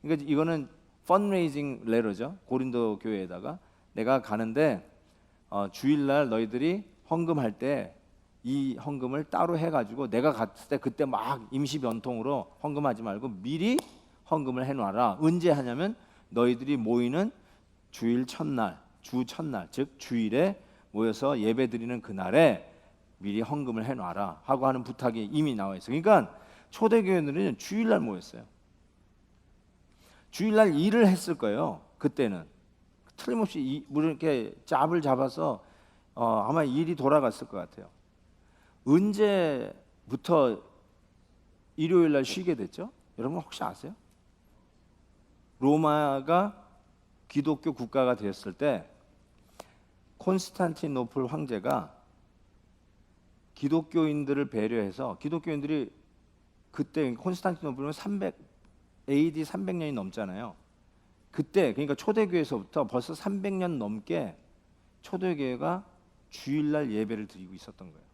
그러니까 이거는 펀레이징 레터죠. 고린도 교회에다가 내가 가는데 주일날 너희들이 헌금할 때 이 헌금을 따로 해가지고 내가 갔을 때 그때 막 임시 변통으로 헌금하지 말고 미리 헌금을 해놔라. 언제 하냐면 너희들이 모이는 주일 첫날, 주 첫날, 즉 주일에 모여서 예배드리는 그날에 미리 헌금을 해놔라 하고 하는 부탁이 이미 나와 있어요. 그러니까 초대교회들은 주일날 모였어요. 주일날 일을 했을 거예요. 그때는 틀림없이 이렇게 짭을 잡아서 아마 일이 돌아갔을 것 같아요. 언제부터 일요일날 쉬게 됐죠? 여러분 혹시 아세요? 로마가 기독교 국가가 되었을 때 콘스탄티노플 황제가 기독교인들을 배려해서, 기독교인들이 그때 콘스탄티노플은 AD 300년이 넘잖아요. 그때 그러니까 초대교회에서부터 벌써 300년 넘게 초대교회가 주일날 예배를 드리고 있었던 거예요.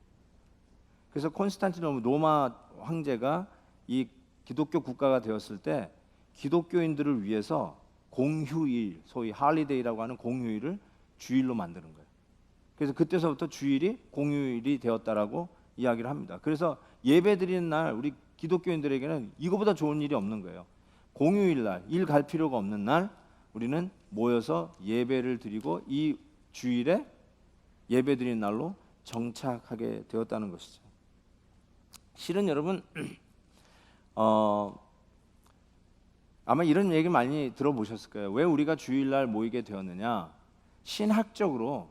그래서 콘스탄티노플 로마 황제가 이 기독교 국가가 되었을 때 기독교인들을 위해서 공휴일, 소위 할리데이라고 하는 공휴일을 주일로 만드는 거예요. 그래서 그때서부터 주일이 공휴일이 되었다라고 이야기를 합니다. 그래서 예배 드리는 날 우리 기독교인들에게는 이거보다 좋은 일이 없는 거예요. 공휴일 날, 일 갈 필요가 없는 날 우리는 모여서 예배를 드리고 이 주일에 예배 드리는 날로 정착하게 되었다는 것이죠. 실은 여러분 아마 이런 얘기 많이 들어보셨을 거예요. 왜 우리가 주일날 모이게 되었느냐? 신학적으로요.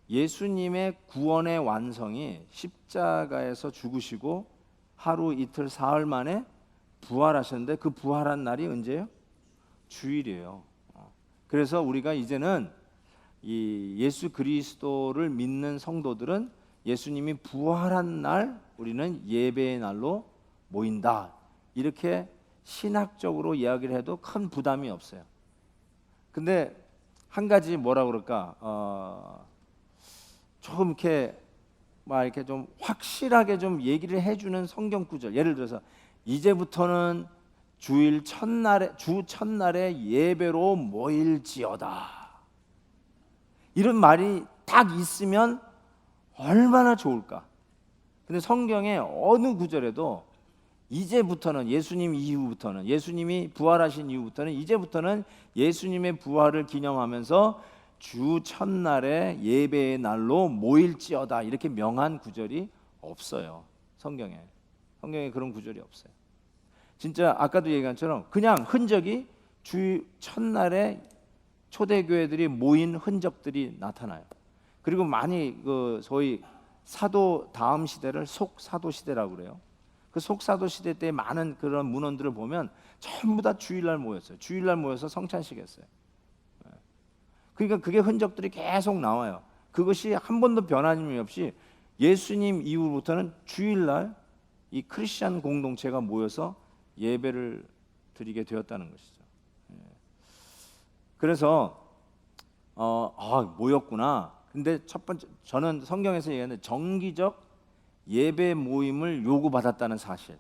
예수님의 구원의 완성이 십자가에서 죽으시고 하루 이틀 사흘 만에 부활하셨는데 그 부활한 날이 언제예요? 주일이에요. 그래서 우리가 이제는 이 예수 그리스도를 믿는 성도들은 예수님이 부활한 날 우리는 예배의 날로 모인다. 이렇게 신학적으로 이야기를 해도 큰 부담이 없어요. 근데 한 가지 뭐라 그럴까? 조금 이렇게 막 이렇게 좀 확실하게 좀 얘기를 해주는 성경 구절. 예를 들어서 이제부터는 주 첫날에 예배로 모일지어다. 이런 말이 딱 있으면 얼마나 좋을까? 근데 성경의 어느 구절에도 이제부터는 예수님이 부활하신 이후부터는 이제부터는 예수님의 부활을 기념하면서 주 첫날에 예배의 날로 모일지어다 이렇게 명한 구절이 없어요. 성경에 그런 구절이 없어요. 진짜 아까도 얘기한 것처럼 그냥 흔적이 주 첫날에 초대교회들이 모인 흔적들이 나타나요. 그리고 많이 그 소위 사도 다음 시대를 속사도 시대라고 그래요. 그 속사도 시대 때 많은 그런 문헌들을 보면 전부 다 주일날 모였어요. 주일날 모여서 성찬식 했어요. 그러니까 그게 흔적들이 계속 나와요. 그것이 한 번도 변함이 없이 예수님 이후부터는 주일날 이 크리스천 공동체가 모여서 예배를 드리게 되었다는 것이죠. 그래서 모였구나. 근데 첫 번째 저는 성경에서 얘기하는데 정기적 예배 모임을 요구받았다는 사실.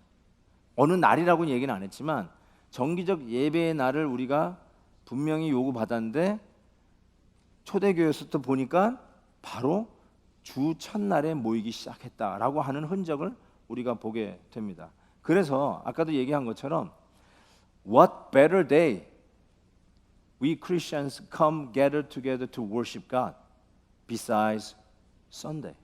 어느 날이라고는 얘기는 안 했지만 정기적 예배의 날을 우리가 분명히 요구받았는데 초대교회에서부터 보니까 바로 주 첫날에 모이기 시작했다라고 하는 흔적을 우리가 보게 됩니다. 그래서 아까도 얘기한 것처럼 What better day we Christians come gather together to worship God besides Sunday.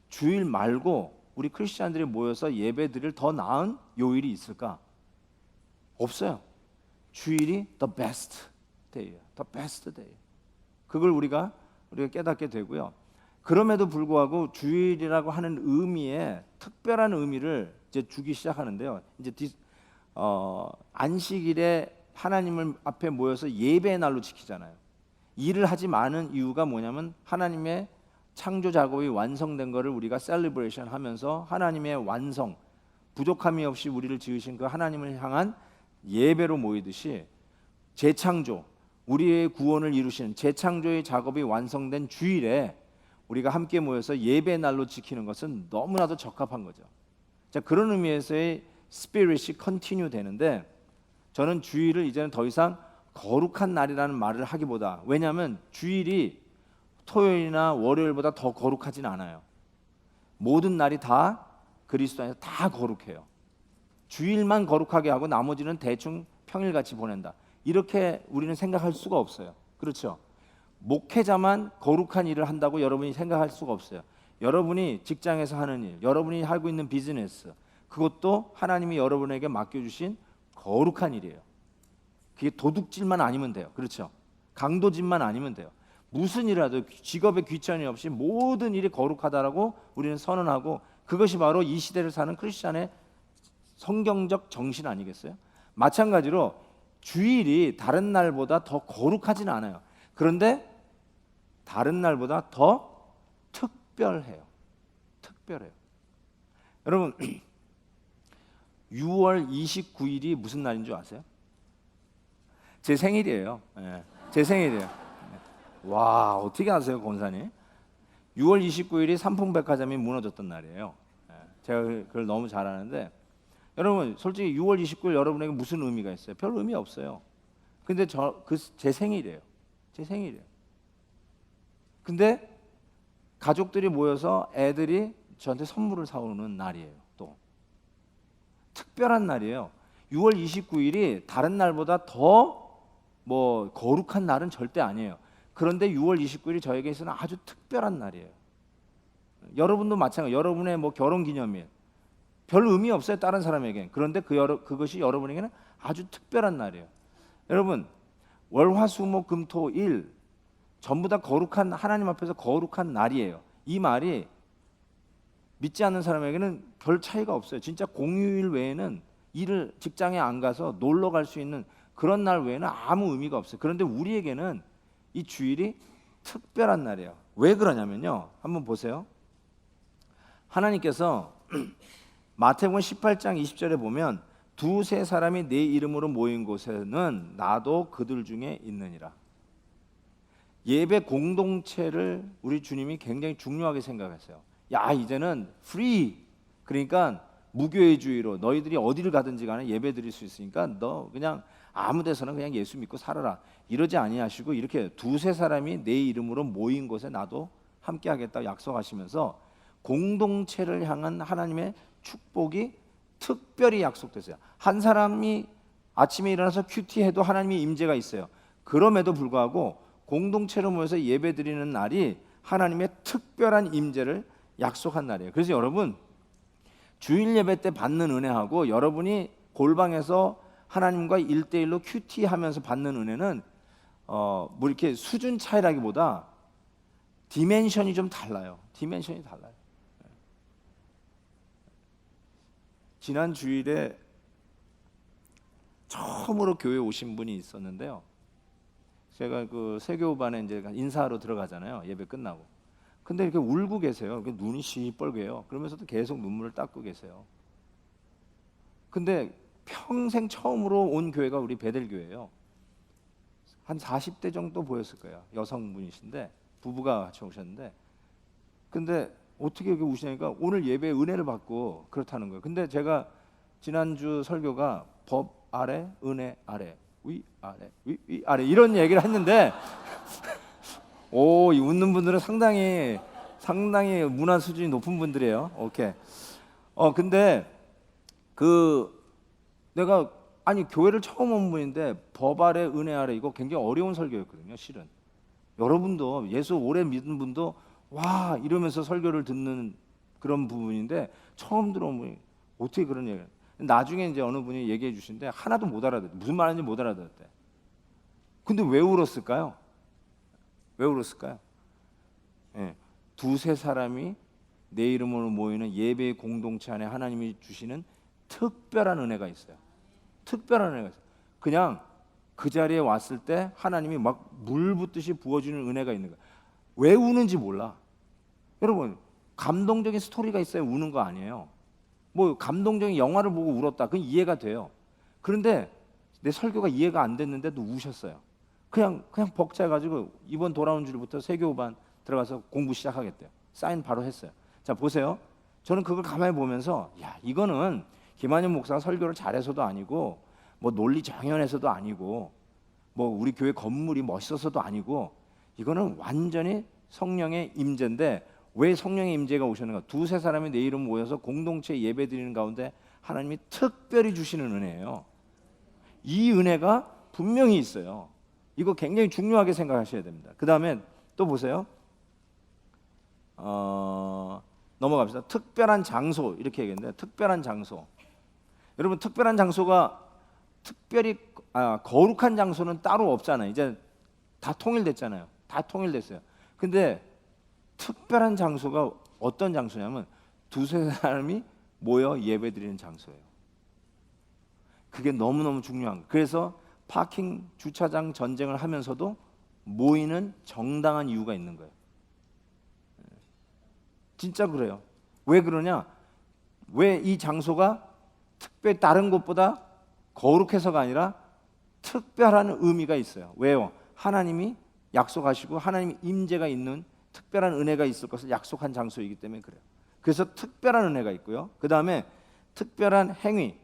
주일 말고 우리 크리스천들이 모여서 예배 드릴 더 나은 요일이 있을까? 없어요. 주일이 the best day예요. The best day. 그걸 우리가 깨닫게 되고요. 그럼에도 불구하고 주일이라고 하는 의미에 특별한 의미를 이제 주기 시작하는데요. 이제 안식일에 하나님을 앞에 모여서 예배의 날로 지키잖아요. 일을 하지 마는 이유가 뭐냐면 하나님의 창조 작업이 완성된 것을 우리가 셀리브레이션 하면서 하나님의 완성, 부족함이 없이 우리를 지으신 그 하나님을 향한 예배로 모이듯이 재창조, 우리의 구원을 이루시는 재창조의 작업이 완성된 주일에 우리가 함께 모여서 예배 날로 지키는 것은 너무나도 적합한 거죠. 자, 그런 의미에서의 스피릿이 컨티뉴 되는데, 저는 주일을 이제는 더 이상 거룩한 날이라는 말을 하기보다, 왜냐하면 주일이 토요일이나 월요일보다 더 거룩하진 않아요. 모든 날이 다 그리스도 안에서 다 거룩해요. 주일만 거룩하게 하고 나머지는 대충 평일같이 보낸다, 이렇게 우리는 생각할 수가 없어요. 그렇죠? 목회자만 거룩한 일을 한다고 여러분이 생각할 수가 없어요. 여러분이 직장에서 하는 일, 여러분이 하고 있는 비즈니스, 그것도 하나님이 여러분에게 맡겨주신 거룩한 일이에요. 그게 도둑질만 아니면 돼요. 그렇죠? 강도질만 아니면 돼요. 무슨 일이라도 직업에 귀천이 없이 모든 일이 거룩하다라고 우리는 선언하고, 그것이 바로 이 시대를 사는 크리스찬의 성경적 정신 아니겠어요? 마찬가지로 주일이 다른 날보다 더 거룩하진 않아요. 그런데 다른 날보다 더 특별해요. 특별해요. 여러분, 6월 29일이 무슨 날인 줄 아세요? 제 생일이에요. 네, 제 생일이에요. 와, 어떻게 아세요, 권사님? 6월 29일이 삼풍백화점이 무너졌던 날이에요. 네, 제가 그걸 너무 잘 아는데, 여러분 솔직히 6월 29일 여러분에게 무슨 의미가 있어요? 별 의미 없어요. 근데 제 생일이에요. 제 생일이에요. 근데 가족들이 모여서 애들이 저한테 선물을 사오는 날이에요. 또 특별한 날이에요. 6월 29일이 다른 날보다 더 뭐 거룩한 날은 절대 아니에요. 그런데 6월 29일이 저에게 있어서는 아주 특별한 날이에요. 여러분도 마찬가지. 여러분의 뭐 결혼기념일 별 의미 없어요, 다른 사람에겐. 그런데 그것이 여러분에게는 아주 특별한 날이에요. 여러분, 월화수목금토일 전부 다 거룩한, 하나님 앞에서 거룩한 날이에요. 이 말이 믿지 않는 사람에게는 별 차이가 없어요. 진짜 공휴일 외에는 일을 직장에 안 가서 놀러 갈 수 있는 그런 날 외에는 아무 의미가 없어요. 그런데 우리에게는 이 주일이 특별한 날이에요. 왜 그러냐면요, 한번 보세요. 하나님께서 마태복음 18장 20절에 보면 두세 사람이 내 이름으로 모인 곳에는 나도 그들 중에 있느니라. 예배 공동체를 우리 주님이 굉장히 중요하게 생각했어요. 야, 이제는 프리, 그러니까 무교회주의로 너희들이 어디를 가든지 간에 예배 드릴 수 있으니까 너 그냥 아무 데서나 그냥 예수 믿고 살아라, 이러지 아니하시고 이렇게 두세 사람이 내 이름으로 모인 곳에 나도 함께 하겠다고 약속하시면서 공동체를 향한 하나님의 축복이 특별히 약속됐어요. 한 사람이 아침에 일어나서 큐티해도 하나님의 임재가 있어요. 그럼에도 불구하고 공동체로 모여서 예배드리는 날이 하나님의 특별한 임재를 약속한 날이에요. 그래서 여러분, 주일 예배 때 받는 은혜하고 여러분이 골방에서 하나님과 1대1로 큐티하면서 받는 은혜는 뭐 이렇게 수준 차이라기보다 디멘션이 좀 달라요. 디멘션이 달라요. 지난 주일에 처음으로 교회 오신 분이 있었는데요. 제가 그 세교반에 이제 인사하러 들어가잖아요, 예배 끝나고. 근데 이렇게 울고 계세요. 이렇게 눈이 시뻘개요. 그러면서도 계속 눈물을 닦고 계세요. 근데 평생 처음으로 온 교회가 우리 베델교회예요. 한 40대 정도 보였을 거예요. 여성분이신데 부부가 같이 오셨는데, 근데 어떻게 이렇게 우시냐니까 오늘 예배에 은혜를 받고 그렇다는 거예요. 근데 제가 지난주 설교가 법 아래 은혜 아래 위 아래 위 아래 이런 얘기를 했는데 오, 이 웃는 분들은 상당히 문화 수준이 높은 분들이에요. 오케이. 근데 내가 교회를 처음 온 분인데 법 아래 은혜 아래 이거 굉장히 어려운 설교였거든요, 실은. 여러분도 예수 오래 믿은 분도 와 이러면서 설교를 듣는 그런 부분인데 처음 들어온 분이 어떻게 그런 얘기를. 나중에 이제 어느 분이 얘기해 주신데 하나도 못 알아듣, 무슨 말인지 못 알아듣었대. 근데 왜 울었을까요? 왜 울었을까요? 예. 두세 사람이 내 이름으로 모이는 예배의 공동체 안에 하나님이 주시는 특별한 은혜가 있어요. 특별한 은혜가 있어요. 그냥 그 자리에 왔을 때 하나님이 막 물 붓듯이 부어주는 은혜가 있는 거예요. 왜 우는지 몰라. 여러분, 감동적인 스토리가 있어야 우는 거 아니에요. 뭐 감동적인 영화를 보고 울었다, 그건 이해가 돼요. 그런데 내 설교가 이해가 안 됐는데도 우셨어요. 그냥 벅차가지고 이번 돌아온 주부터 세교반 들어가서 공부 시작하겠대요. 사인 바로 했어요. 자, 보세요. 저는 그걸 가만히 보면서, 야, 이거는 김한현 목사가 설교를 잘해서도 아니고, 뭐 논리 정연해서도 아니고, 뭐 우리 교회 건물이 멋있어서도 아니고, 이거는 완전히 성령의 임재인데, 왜 성령의 임재가 오셨는가? 두세 사람이 내 이름 모여서 공동체 예배 드리는 가운데 하나님이 특별히 주시는 은혜예요. 이 은혜가 분명히 있어요. 이거 굉장히 중요하게 생각하셔야 됩니다. 그 다음에 또 보세요. 넘어갑시다. 특별한 장소, 이렇게 얘기했는데, 특별한 장소. 여러분, 특별한 장소가 특별히 거룩한 장소는 따로 없잖아요. 이제 다 통일됐잖아요. 다 통일됐어요. 근데 특별한 장소가 어떤 장소냐면 두세 사람이 모여 예배드리는 장소예요. 그게 너무너무 중요한 거예요. 그래서 파킹 주차장 전쟁을 하면서도 모이는 정당한 이유가 있는 거예요. 진짜 그래요. 왜 그러냐? 왜 이 장소가 특별히 다른 곳보다 거룩해서가 아니라 특별한 의미가 있어요. 왜요? 하나님이 약속하시고 하나님의 임재가 있는 특별한 은혜가 있을 것을 약속한 장소이기 때문에 그래요. 그래서 특별한 은혜가 있고요. 그 다음에 특별한 행위.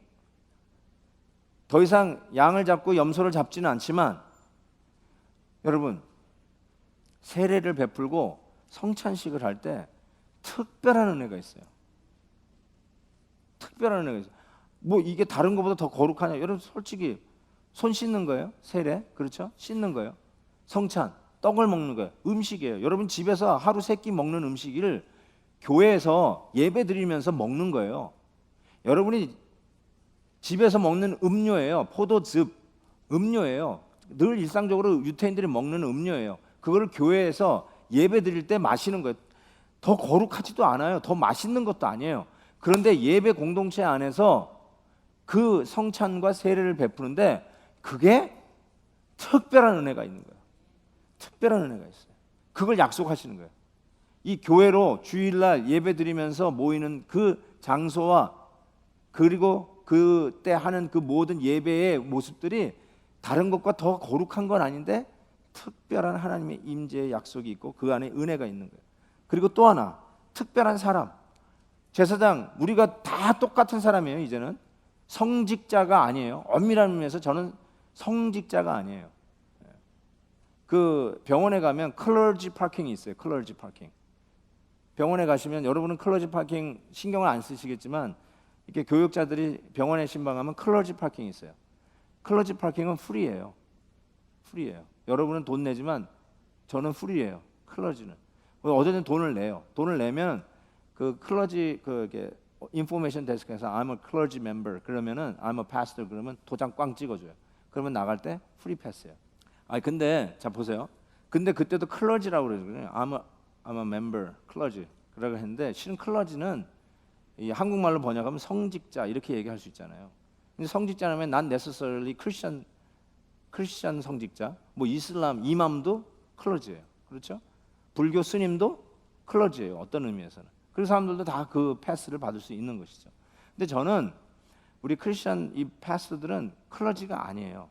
더 이상 양을 잡고 염소를 잡지는 않지만, 여러분, 세례를 베풀고 성찬식을 할 때 특별한 은혜가 있어요. 특별한 은혜가 있어요. 뭐 이게 다른 것보다 더 거룩하냐? 여러분, 솔직히 손 씻는 거예요. 세례, 그렇죠? 씻는 거예요. 성찬, 떡을 먹는 거예요. 음식이에요. 여러분, 집에서 하루 세 끼 먹는 음식을 교회에서 예배 드리면서 먹는 거예요. 여러분이 집에서 먹는 음료예요. 포도즙, 음료예요. 늘 일상적으로 유태인들이 먹는 음료예요. 그거를 교회에서 예배 드릴 때 마시는 거예요. 더 거룩하지도 않아요. 더 맛있는 것도 아니에요. 그런데 예배 공동체 안에서 그 성찬과 세례를 베푸는데 그게 특별한 은혜가 있는 거예요. 특별한 은혜가 있어요. 그걸 약속하시는 거예요. 이 교회로 주일날 예배 드리면서 모이는 그 장소와 그리고 그때 하는 그 모든 예배의 모습들이 다른 것과 더 거룩한 건 아닌데 특별한 하나님의 임재의 약속이 있고 그 안에 은혜가 있는 거예요. 그리고 또 하나, 특별한 사람. 제사장, 우리가 다 똑같은 사람이에요. 이제는 성직자가 아니에요. 엄밀한 의미에서 저는 성직자가 아니에요. 그 병원에 가면 클러지 파킹이 있어요. 클러지 파킹. 병원에 가시면 여러분은 클러지 파킹 신경을 안 쓰시겠지만 이렇게 교육자들이 병원에 신방하면 클러지 파킹이 있어요. 클러지 파킹은 프리예요. 프리예요. 여러분은 돈 내지만 저는 프리예요. 클러지는. 어제는 돈을 내요. 돈을 내면 그 클러지 그게 인포메이션 데스크에서 I'm a clergy member 그러면은 I'm a pastor 그러면 도장 꽝 찍어줘요. 그러면 나갈 때 프리 패스예요. 근데 자 보세요. 근데 그때도 클러지라고 그러거든요. I'm a member, 클러지 그러고 했는데 실은 클러지는 이 한국말로 번역하면 성직자 이렇게 얘기할 수 있잖아요. 근데 성직자라면 난 necessarily 크리스천 성직자, 뭐 이슬람 이맘도 클러지예요. 그렇죠? 불교 스님도 클러지예요. 어떤 의미에서는. 그 사람들도 다 그 패스를 받을 수 있는 것이죠. 근데 저는 우리 크리스천 이 패스들은 클러지가 아니에요.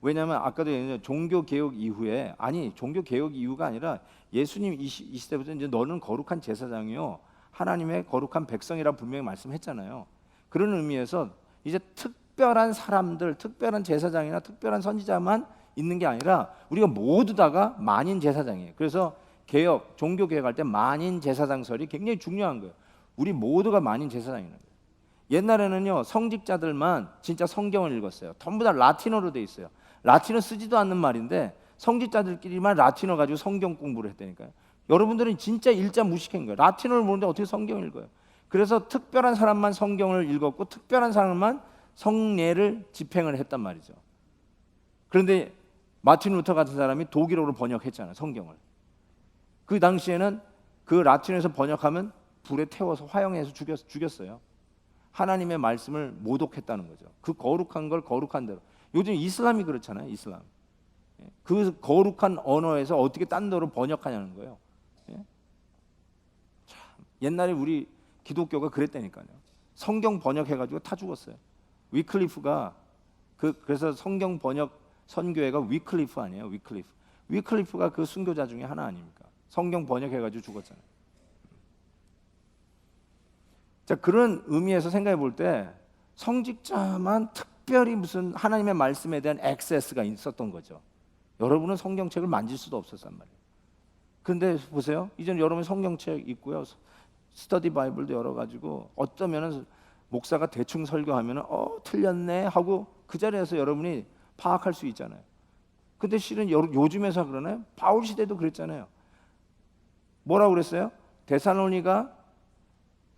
왜냐하면 아까도 얘기했는데 종교 개혁 이후에 종교 개혁 이후가 아니라 예수님 이 시대부터 이제 너는 거룩한 제사장이요 하나님의 거룩한 백성이라 분명히 말씀했잖아요. 그런 의미에서 이제 특별한 사람들, 특별한 제사장이나 특별한 선지자만 있는 게 아니라 우리가 모두 다가 만인 제사장이에요. 그래서 개혁, 종교 개혁할 때 만인 제사장설이 굉장히 중요한 거예요. 우리 모두가 만인 제사장이라는 거예요. 옛날에는요 성직자들만 진짜 성경을 읽었어요. 전부 다 라틴어로 돼 있어요. 라틴어 쓰지도 않는 말인데 성직자들끼리만 라틴어 가지고 성경 공부를 했다니까요. 여러분들은 진짜 일자 무식한 거예요. 라틴어를 모르는데 어떻게 성경을 읽어요? 그래서 특별한 사람만 성경을 읽었고 특별한 사람만 성례를 집행을 했단 말이죠. 그런데 마틴 루터 같은 사람이 독일어로 번역했잖아요. 성경을. 그 당시에는 그 라틴에서 번역하면 불에 태워서 화형해서 죽였어요. 하나님의 말씀을 모독했다는 거죠. 그 거룩한 걸 거룩한 대로. 요즘 이슬람이 그렇잖아요. 이슬람. 그 거룩한 언어에서 어떻게 딴 데로 번역하냐는 거예요. 참, 옛날에 우리 기독교가 그랬다니까요. 성경 번역해가지고 다 죽었어요. 위클리프가 그래서 성경 번역 선교회가 위클리프 아니에요. 위클리프가 그 순교자 중에 하나 아닙니까? 성경 번역해가지고 죽었잖아요. 자, 그런 의미에서 생각해 볼 때 성직자만 특별히 무슨 하나님의 말씀에 대한 액세스가 있었던 거죠. 여러분은 성경책을 만질 수도 없었단 말이에요. 근데 보세요. 이제는 여러분 성경책 있고요. 스터디 바이블도 열어가지고 어쩌면은 목사가 대충 설교하면은 틀렸네 하고 그 자리에서 여러분이 파악할 수 있잖아요. 근데 실은 요즘에서 그러나요? 바울 시대도 그랬잖아요. 뭐라고 그랬어요? 데살로니가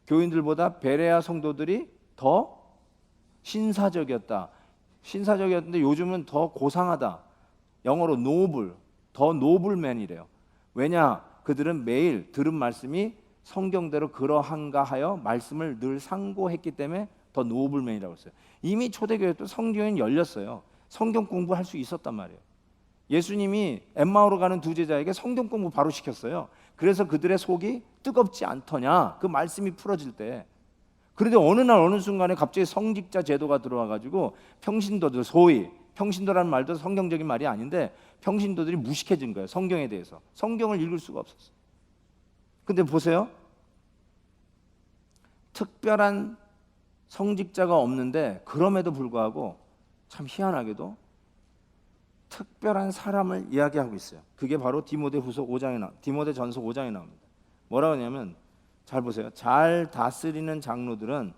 교인들보다 베레아 성도들이 더 신사적이었다. 신사적이었는데 요즘은 더 고상하다. 영어로 노블, 더 노블맨이래요. 왜냐? 그들은 매일 들은 말씀이 성경대로 그러한가 하여 말씀을 늘 상고했기 때문에 더 노블맨이라고 했어요. 이미 초대교회도 성경은 열렸어요. 성경 공부할 수 있었단 말이에요. 예수님이 엠마오로 가는 두 제자에게 성경 공부 바로 시켰어요. 그래서 그들의 속이 뜨겁지 않더냐, 그 말씀이 풀어질 때. 그런데 어느 날 어느 순간에 갑자기 성직자 제도가 들어와가지고 평신도들, 소위 평신도라는 말도 성경적인 말이 아닌데 평신도들이 무식해진 거예요. 성경에 대해서. 성경을 읽을 수가 없었어요. 근데 보세요. 특별한 성직자가 없는데 그럼에도 불구하고 참 희한하게도 특별한 사람을 이야기하고 있어요. 그게 바로 디모데전서 5장에 나옵니다. 뭐라고 하냐면, 잘 보세요. 잘 다스리는 장로들은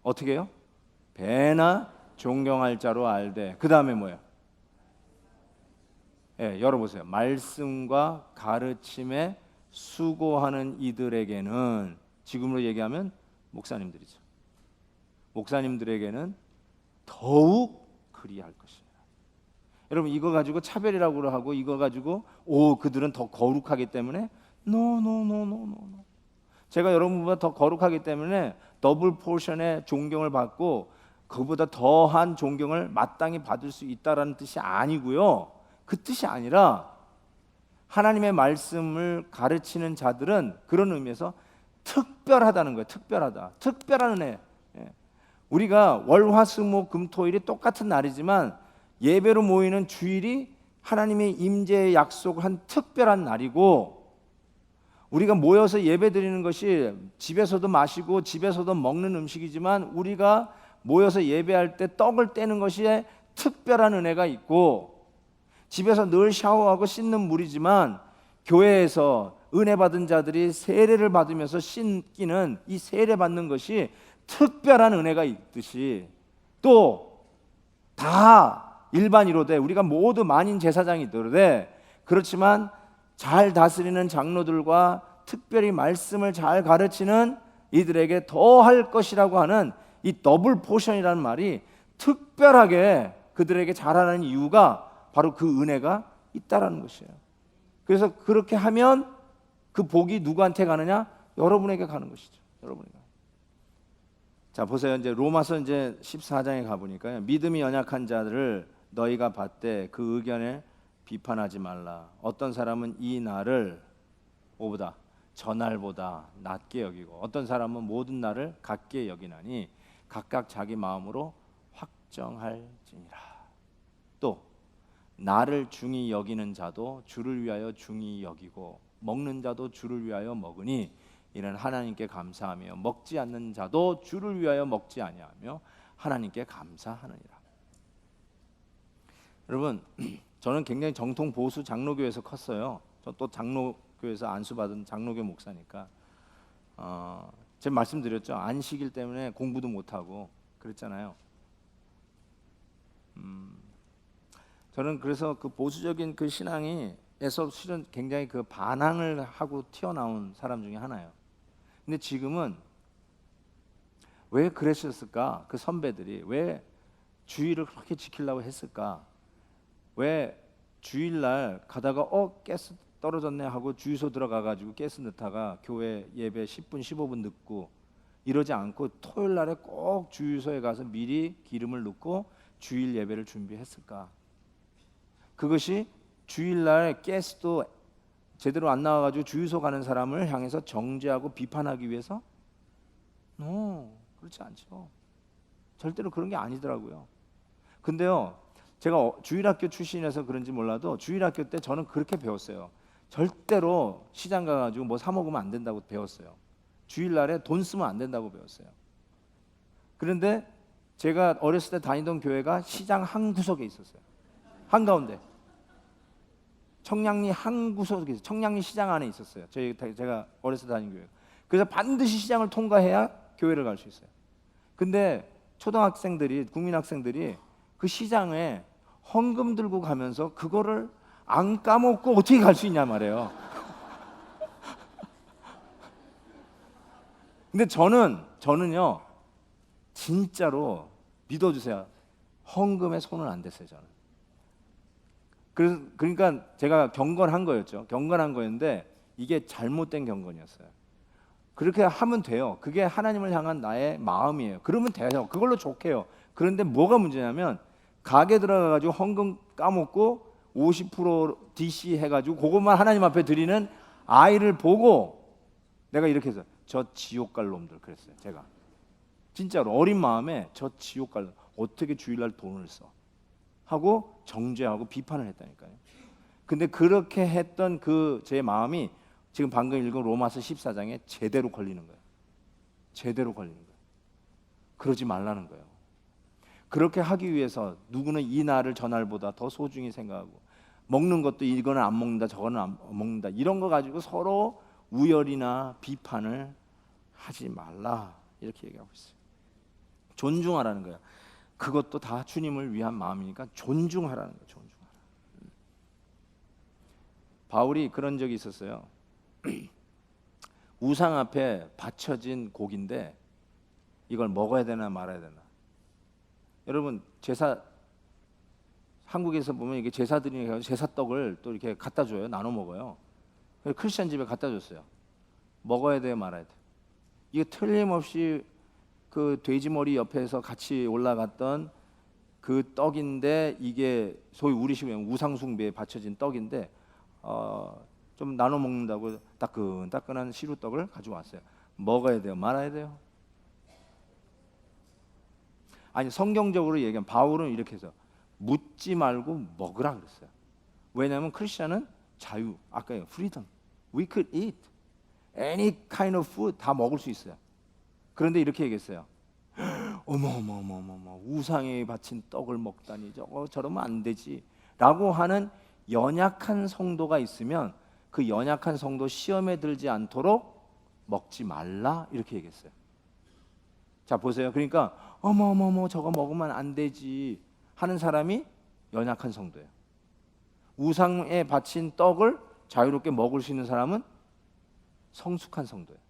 어떻게 해요? 배나 존경할 자로 알되. 그 다음에 뭐예요? 열어보세요. 말씀과 가르침에 수고하는 이들에게는, 지금으로 얘기하면 목사님들이죠. 목사님들에게는 더욱 그리할 것입니다. 여러분, 이거 가지고 차별이라고 하고 이거 가지고 그들은 더 거룩하기 때문에 no. 제가 여러분보다 더 거룩하기 때문에 더블 포션의 존경을 받고 그보다 더한 존경을 마땅히 받을 수 있다라는 뜻이 아니고요. 그 뜻이 아니라 하나님의 말씀을 가르치는 자들은 그런 의미에서 특별하다는 거예요. 특별한 은혜. 우리가 월화수목금토일이 똑같은 날이지만 예배로 모이는 주일이 하나님의 임재의 약속을 한 특별한 날이고, 우리가 모여서 예배 드리는 것이 집에서도 마시고 집에서도 먹는 음식이지만 우리가 모여서 예배할 때 떡을 떼는 것이 특별한 은혜가 있고, 집에서 늘 샤워하고 씻는 물이지만 교회에서 은혜 받은 자들이 세례를 받으면서 씻기는 이 세례 받는 것이 특별한 은혜가 있듯이, 또 다 일반이로되 우리가 모두 만인 제사장이 되되, 그렇지만 잘 다스리는 장로들과 특별히 말씀을 잘 가르치는 이들에게 더 할 것이라고 하는 이 더블 포션이라는 말이 특별하게 그들에게 잘하는 이유가 바로 그 은혜가 있다라는 것이에요. 그래서 그렇게 하면 그 복이 누구한테 가느냐? 여러분에게 가는 것이죠. 여러분에게. 자, 보세요. 이제 로마서 이제 14장에 가 보니까요. 믿음이 연약한 자들을 너희가 받되 그 의견에 비판하지 말라. 어떤 사람은 이 날을 저날보다 낮게 여기고 어떤 사람은 모든 날을 같게 여기나니 각각 자기 마음으로 확정할지니라. 또 나를 중히 여기는 자도 주를 위하여 중히 여기고 먹는 자도 주를 위하여 먹으니 이는 하나님께 감사하며 먹지 않는 자도 주를 위하여 먹지 아니하며 하나님께 감사하느니라. 여러분, 저는 굉장히 정통 보수 장로교에서 컸어요. 저 또 장로교에서 안수받은 장로교 목사니까 제가 말씀드렸죠. 안식일 때문에 공부도 못하고 그랬잖아요. 저는 그래서 그 보수적인 그 신앙에서 실은 굉장히 그 반항을 하고 튀어나온 사람 중에 하나예요. 근데 지금은 왜 그랬을까? 그 선배들이 왜 주일을 그렇게 지키려고 했을까? 왜 주일날 가다가 가스 떨어졌네 하고 주유소 들어가가지고 가스 넣다가 교회 예배 10분 15분 늦고 이러지 않고 토요일 날에 꼭 주유소에 가서 미리 기름을 넣고 주일 예배를 준비했을까? 그것이 주일날 가스도 제대로 안 나와가지고 주유소 가는 사람을 향해서 정죄하고 비판하기 위해서? 그렇지 않죠. 절대로 그런 게 아니더라고요. 근데요, 제가 주일학교 출신이라서 그런지 몰라도 주일학교 때 저는 그렇게 배웠어요. 절대로 시장 가가지고 뭐 사 먹으면 안 된다고 배웠어요. 주일날에 돈 쓰면 안 된다고 배웠어요. 그런데 제가 어렸을 때 다니던 교회가 시장 한 구석에 있었어요. 한가운데. 청량리 한 구석에 있어요. 청량리 시장 안에 있었어요. 제가 어렸을 때 다닌 교회. 그래서 반드시 시장을 통과해야 교회를 갈 수 있어요. 근데 초등학생들이, 국민학생들이 그 시장에 헌금 들고 가면서 그거를 안 까먹고 어떻게 갈 수 있냐 말이에요. 근데 저는요 진짜로 믿어주세요. 헌금에 손을 안 댔어요. 저는. 그러니까 제가 경건한 거였죠. 경건한 거였는데 이게 잘못된 경건이었어요. 그렇게 하면 돼요. 그게 하나님을 향한 나의 마음이에요. 그러면 돼요. 그걸로 좋게요. 그런데 뭐가 문제냐면 가게 들어가가지고 헌금 까먹고 50% DC 해가지고 그것만 하나님 앞에 드리는 아이를 보고 내가 이렇게 해서 저 지옥 갈 놈들 그랬어요. 제가 진짜로 어린 마음에 저 지옥 갈 놈 어떻게 주일날 돈을 써 하고 정죄하고 비판을 했다니까요. 근데 그렇게 했던 그 제 마음이 지금 방금 읽은 로마서 14장에 제대로 걸리는 거예요. 제대로 걸리는 거예요. 그러지 말라는 거예요. 그렇게 하기 위해서 누구는 이 날을 저 날보다 더 소중히 생각하고 먹는 것도 이거는 안 먹는다 저거는 안 먹는다 이런 거 가지고 서로 우열이나 비판을 하지 말라 이렇게 얘기하고 있어요. 존중하라는 거예요. 그것도 다 주님을 위한 마음이니까 존중하라는 거예요. 존중하라. 바울이 그런 적이 있었어요. 우상 앞에 바쳐진 고기인데 이걸 먹어야 되나 말아야 되나. 여러분 제사 한국에서 보면 이게 제사드리는 제사떡을 또 이렇게 갖다 줘요. 나눠 먹어요. 크리스천 집에 갖다 줬어요. 먹어야 돼요, 말아야 돼요. 이게 틀림없이 그 돼지머리 옆에서 같이 올라갔던 그 떡인데 이게 소위 우리식으로 우상숭배에 바쳐진 떡인데 좀 나눠 먹는다고 따끈따끈한 시루떡을 가져왔어요. 먹어야 돼요, 말아야 돼요? 아니 성경적으로 얘기하면 바울은 이렇게 해서 묻지 말고 먹으라 그랬어요. 왜냐하면 크리스천은 자유, 아까요, freedom. We could eat any kind of food 다 먹을 수 있어요. 그런데 이렇게 얘기했어요. 어머 우상에 바친 떡을 먹다니 저러면 안 되지 라고 하는 연약한 성도가 있으면 그 연약한 성도 시험에 들지 않도록 먹지 말라 이렇게 얘기했어요. 자 보세요. 그러니까 어머 저거 먹으면 안 되지 하는 사람이 연약한 성도예요. 우상에 바친 떡을 자유롭게 먹을 수 있는 사람은 성숙한 성도예요.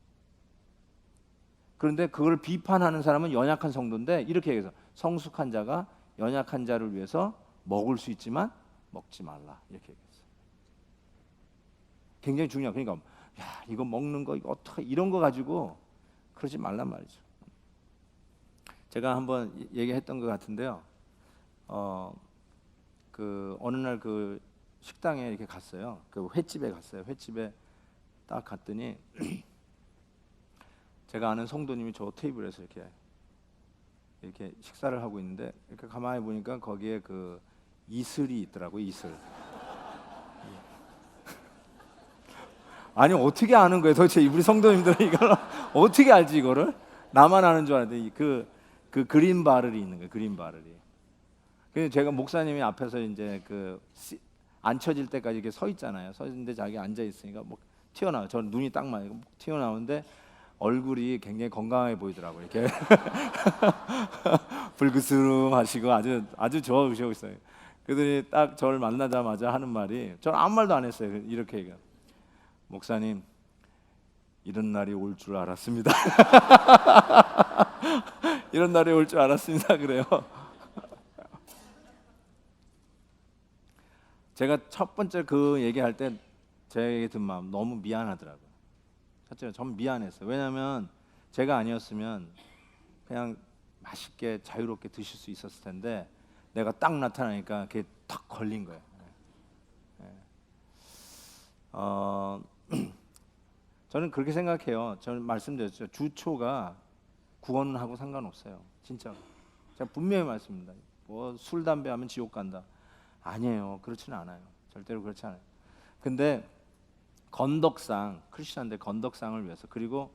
그런데 그걸 비판하는 사람은 연약한 성도인데 이렇게 얘기해서 성숙한 자가 연약한 자를 위해서 먹을 수 있지만 먹지 말라 이렇게 얘기했어요. 굉장히 중요해요. 그러니까 야 이거 먹는 거 이거 어떻게 이런 거 가지고 그러지 말란 말이죠. 제가 한번 얘기했던 것 같은데요. 그 어느 날 그 식당에 이렇게 갔어요. 그 횟집에 갔어요. 횟집에 딱 갔더니 제가 아는 성도님이 저 테이블에서 이렇게 식사를 하고 있는데 이렇게 가만히 보니까 거기에 그 이슬이 있더라고요. 이슬. 아니 어떻게 아는 거예요? 도대체 우리 성도님들은 이걸 어떻게 알지 이거를? 나만 아는 줄 알았는데 그 그린 바를이 있는 거예요. 그린 바를이. 그래서 제가 목사님이 앞에서 이제 그 앉혀질 때까지 이렇게 서 있잖아요. 서 있는데 자기 앉아 있으니까 뭐 튀어나와요. 저는 눈이 딱 맞아요. 튀어나오는데 얼굴이 굉장히 건강해 보이더라고요. 이렇게 불그스름하시고 아주 좋아하시고 있어요. 그랬더니 딱 저를 만나자마자 하는 말이 저는 아무 말도 안 했어요. 이렇게 얘기해요. 목사님 이런 날이 올 줄 알았습니다. 이런 날이 올 줄 알았습니다. 그래요. 제가 첫 번째 그 얘기할 때 제 얘기 든 마음 너무 미안하더라고요. 첫째로 전 미안했어요. 왜냐하면 제가 아니었으면 그냥 맛있게 자유롭게 드실 수 있었을 텐데 내가 딱 나타나니까 그게 탁 걸린 거예요. 어, 저는 그렇게 생각해요. 저는 말씀드렸죠. 주초가 구원하고 상관없어요. 진짜. 제가 분명히 말씀드립니다. 뭐 술 담배 하면 지옥 간다. 아니에요. 그렇지는 않아요. 절대로 그렇지 않아요. 근데 건덕상 크리스천들 건덕상을 위해서 그리고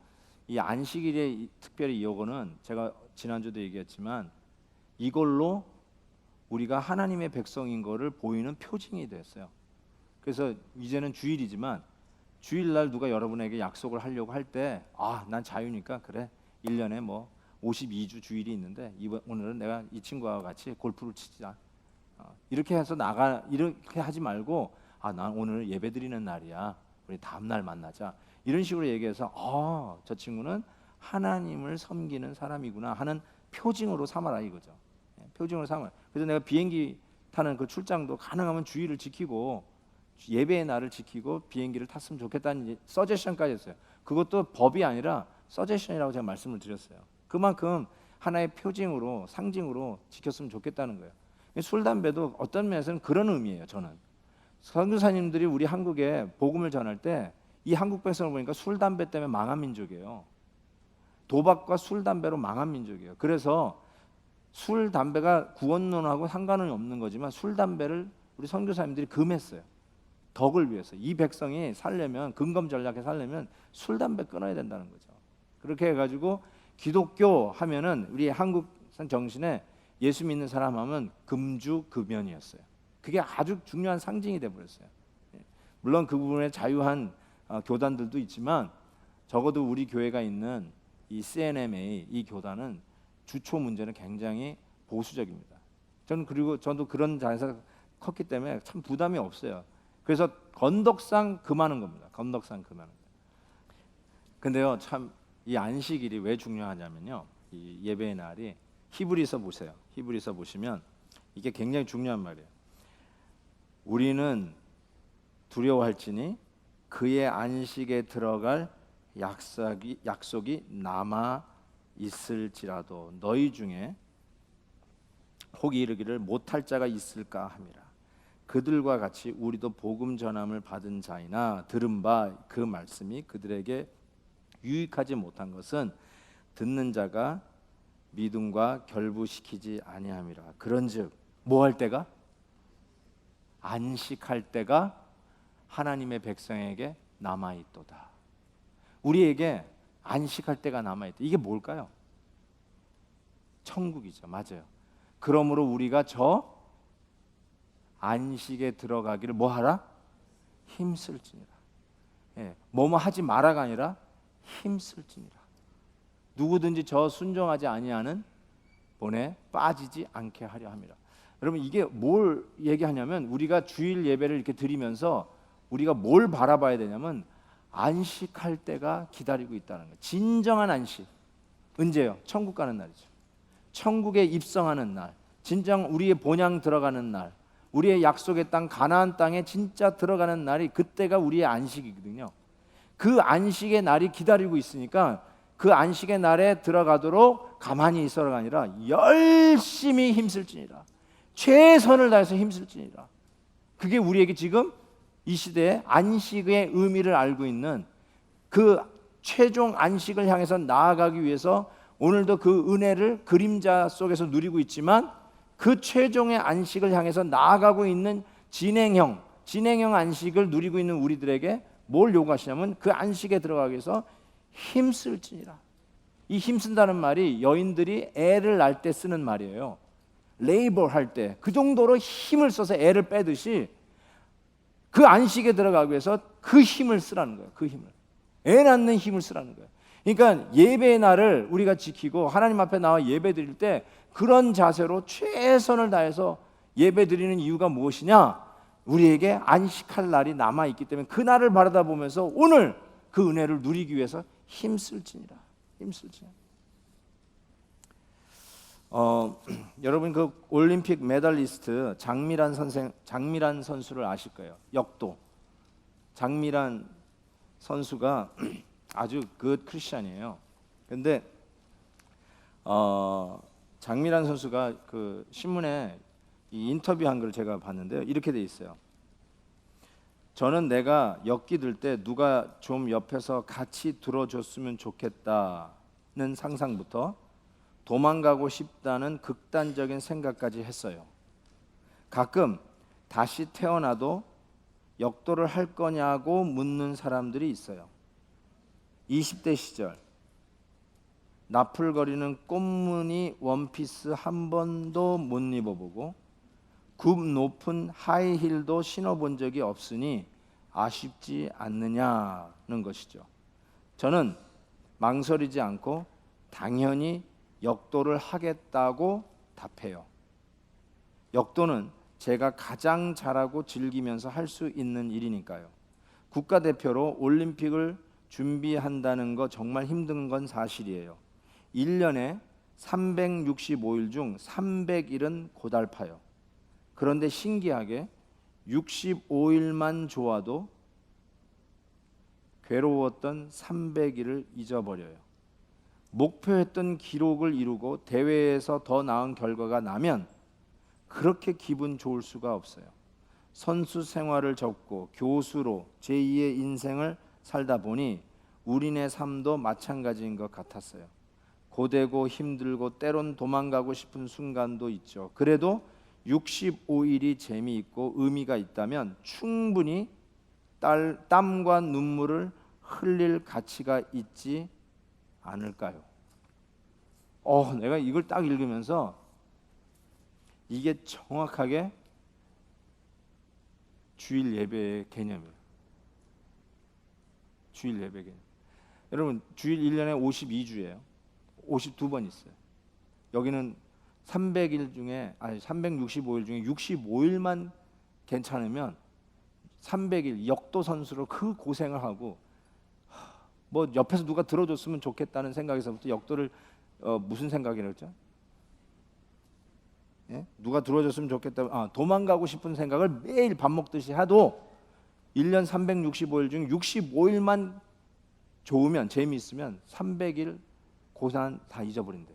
이 안식일의 특별히 요거는 제가 지난주도 얘기했지만 이걸로 우리가 하나님의 백성인 거를 보이는 표징이 됐어요. 그래서 이제는 주일이지만 주일날 누가 여러분에게 약속을 하려고 할 때 난 자유니까 그래 1년에 뭐 52주 주일이 있는데 오늘은 내가 이 친구와 같이 골프를 치자 이렇게 해서 이렇게 하지 말고 난 오늘 예배 드리는 날이야 우리 다음 날 만나자 이런 식으로 얘기해서 저 친구는 하나님을 섬기는 사람이구나 하는 표징으로 삼아라 이거죠. 표징으로 삼아라. 그래서 내가 비행기 타는 그 출장도 가능하면 주일을 지키고 예배의 날을 지키고 비행기를 탔으면 좋겠다는 서제션까지 했어요. 그것도 법이 아니라 서제션이라고 제가 말씀을 드렸어요. 그만큼 하나의 표징으로 상징으로 지켰으면 좋겠다는 거예요. 술 담배도 어떤 면에서는 그런 의미예요. 저는 선교사님들이 우리 한국에 복음을 전할 때 이 한국 백성을 보니까 술 담배 때문에 망한 민족이에요. 도박과 술 담배로 망한 민족이에요. 그래서 술 담배가 구원론하고 상관은 없는 거지만 술 담배를 우리 선교사님들이 금했어요. 덕을 위해서 이 백성이 살려면 근검전략에 살려면 술 담배 끊어야 된다는 거죠. 그렇게 해가지고 기독교 하면은 우리 한국 정신에 예수 믿는 사람 하면 금주 금연이었어요. 그게 아주 중요한 상징이 돼버렸어요. 물론 그 부분에 자유한 교단들도 있지만 적어도 우리 교회가 있는 이 CNMA 이 교단은 주초 문제는 굉장히 보수적입니다. 저도 그런 자에서 컸기 때문에 참 부담이 없어요. 그래서 건덕상 금하는 겁니다. 건덕상 금하는 거예요. 근데요, 참 이 안식일이 왜 중요하냐면요, 이 예배의 날이 히브리서 보세요. 히브리서 보시면 이게 굉장히 중요한 말이에요. 우리는 두려워할지니 그의 안식에 들어갈 약속이 남아 있을지라도 너희 중에 혹 이르기를 못할 자가 있을까 함이라. 그들과 같이 우리도 복음 전함을 받은 자이나 들은 바 그 말씀이 그들에게 유익하지 못한 것은 듣는 자가 믿음과 결부시키지 아니함이라. 그런즉 뭐 할 때가? 안식할 때가 하나님의 백성에게 남아있도다. 우리에게 안식할 때가 남아있다. 이게 뭘까요? 천국이죠. 맞아요. 그러므로 우리가 저 안식에 들어가기를 뭐 하라? 힘쓸지니라. 뭐뭐 하지 마라가 아니라 힘쓸지니라. 누구든지 저 순종하지 아니하는 본에 빠지지 않게 하려 함이라. 여러분 이게 뭘 얘기하냐면 우리가 주일 예배를 이렇게 드리면서 우리가 뭘 바라봐야 되냐면 안식할 때가 기다리고 있다는 거예요. 진정한 안식. 언제요? 천국 가는 날이죠. 천국에 입성하는 날. 진정 우리의 본향 들어가는 날. 우리의 약속의 땅 가나안 땅에 진짜 들어가는 날이 그때가 우리의 안식이거든요. 그 안식의 날이 기다리고 있으니까 그 안식의 날에 들어가도록 가만히 있어라가 아니라 열심히 힘쓸지니라. 최선을 다해서 힘쓸지니라. 그게 우리에게 지금 이 시대에 안식의 의미를 알고 있는 그 최종 안식을 향해서 나아가기 위해서 오늘도 그 은혜를 그림자 속에서 누리고 있지만 그 최종의 안식을 향해서 나아가고 있는 진행형 안식을 누리고 있는 우리들에게 뭘 요구하시냐면 그 안식에 들어가기 위해서 힘쓸지니라. 이 힘쓴다는 말이 여인들이 애를 낳을 때 쓰는 말이에요. 레이버 할 때 그 정도로 힘을 써서 애를 빼듯이 그 안식에 들어가기 위해서 그 힘을 쓰라는 거예요. 그 힘을. 애 낳는 힘을 쓰라는 거예요. 그러니까 예배의 날을 우리가 지키고 하나님 앞에 나와 예배 드릴 때 그런 자세로 최선을 다해서 예배 드리는 이유가 무엇이냐? 우리에게 안식할 날이 남아있기 때문에 그 날을 바라다 보면서 오늘 그 은혜를 누리기 위해서 힘쓸지니라. 힘쓸지니라. 여러분 그 올림픽 메달리스트 장미란 선수를 아실 거예요. 역도. 장미란 선수가 아주 굿 크리스찬이에요. 근데 장미란 선수가 그 신문에 이 인터뷰한 걸 제가 봤는데요. 이렇게 돼 있어요. 저는 내가 엮기 들 때 누가 좀 옆에서 같이 들어줬으면 좋겠다는 상상부터 도망가고 싶다는 극단적인 생각까지 했어요. 가끔 다시 태어나도 역도를 할 거냐고 묻는 사람들이 있어요. 20대 시절 나풀거리는 꽃무늬 원피스 한 번도 못 입어보고 굽 높은 하이힐도 신어본 적이 없으니 아쉽지 않느냐는 것이죠. 저는 망설이지 않고 당연히 역도를 하겠다고 답해요. 역도는 제가 가장 잘하고 즐기면서 할 수 있는 일이니까요. 국가대표로 올림픽을 준비한다는 거 정말 힘든 건 사실이에요. 1년에 365일 중 300일은 고달파요. 그런데 신기하게 65일만 좋아도 괴로웠던 300일을 잊어버려요. 목표했던 기록을 이루고 대회에서 더 나은 결과가 나면 그렇게 기분 좋을 수가 없어요. 선수 생활을 접고 교수로 제2의 인생을 살다 보니 우리네 삶도 마찬가지인 것 같았어요. 고되고 힘들고 때론 도망가고 싶은 순간도 있죠. 그래도 65일이 재미있고 의미가 있다면 충분히 땀과 눈물을 흘릴 가치가 있지 않을까요? 내가 이걸 딱 읽으면서 이게 정확하게 주일 예배의 개념이에요. 주일 예배 개념. 여러분, 주일 1년에 52주예요. 52번 있어요. 여기는 365일 중에 65일만 괜찮으면 300일 역도 선수로 그 고생을 하고 뭐 옆에서 누가 들어줬으면 좋겠다는 생각에서부터 역도를 무슨 생각이라고 했죠? 예? 누가 들어줬으면 좋겠다. 도망가고 싶은 생각을 매일 밥 먹듯이 해도 1년 365일 중 65일만 좋으면 재미있으면 300일 고산 다 잊어버린대.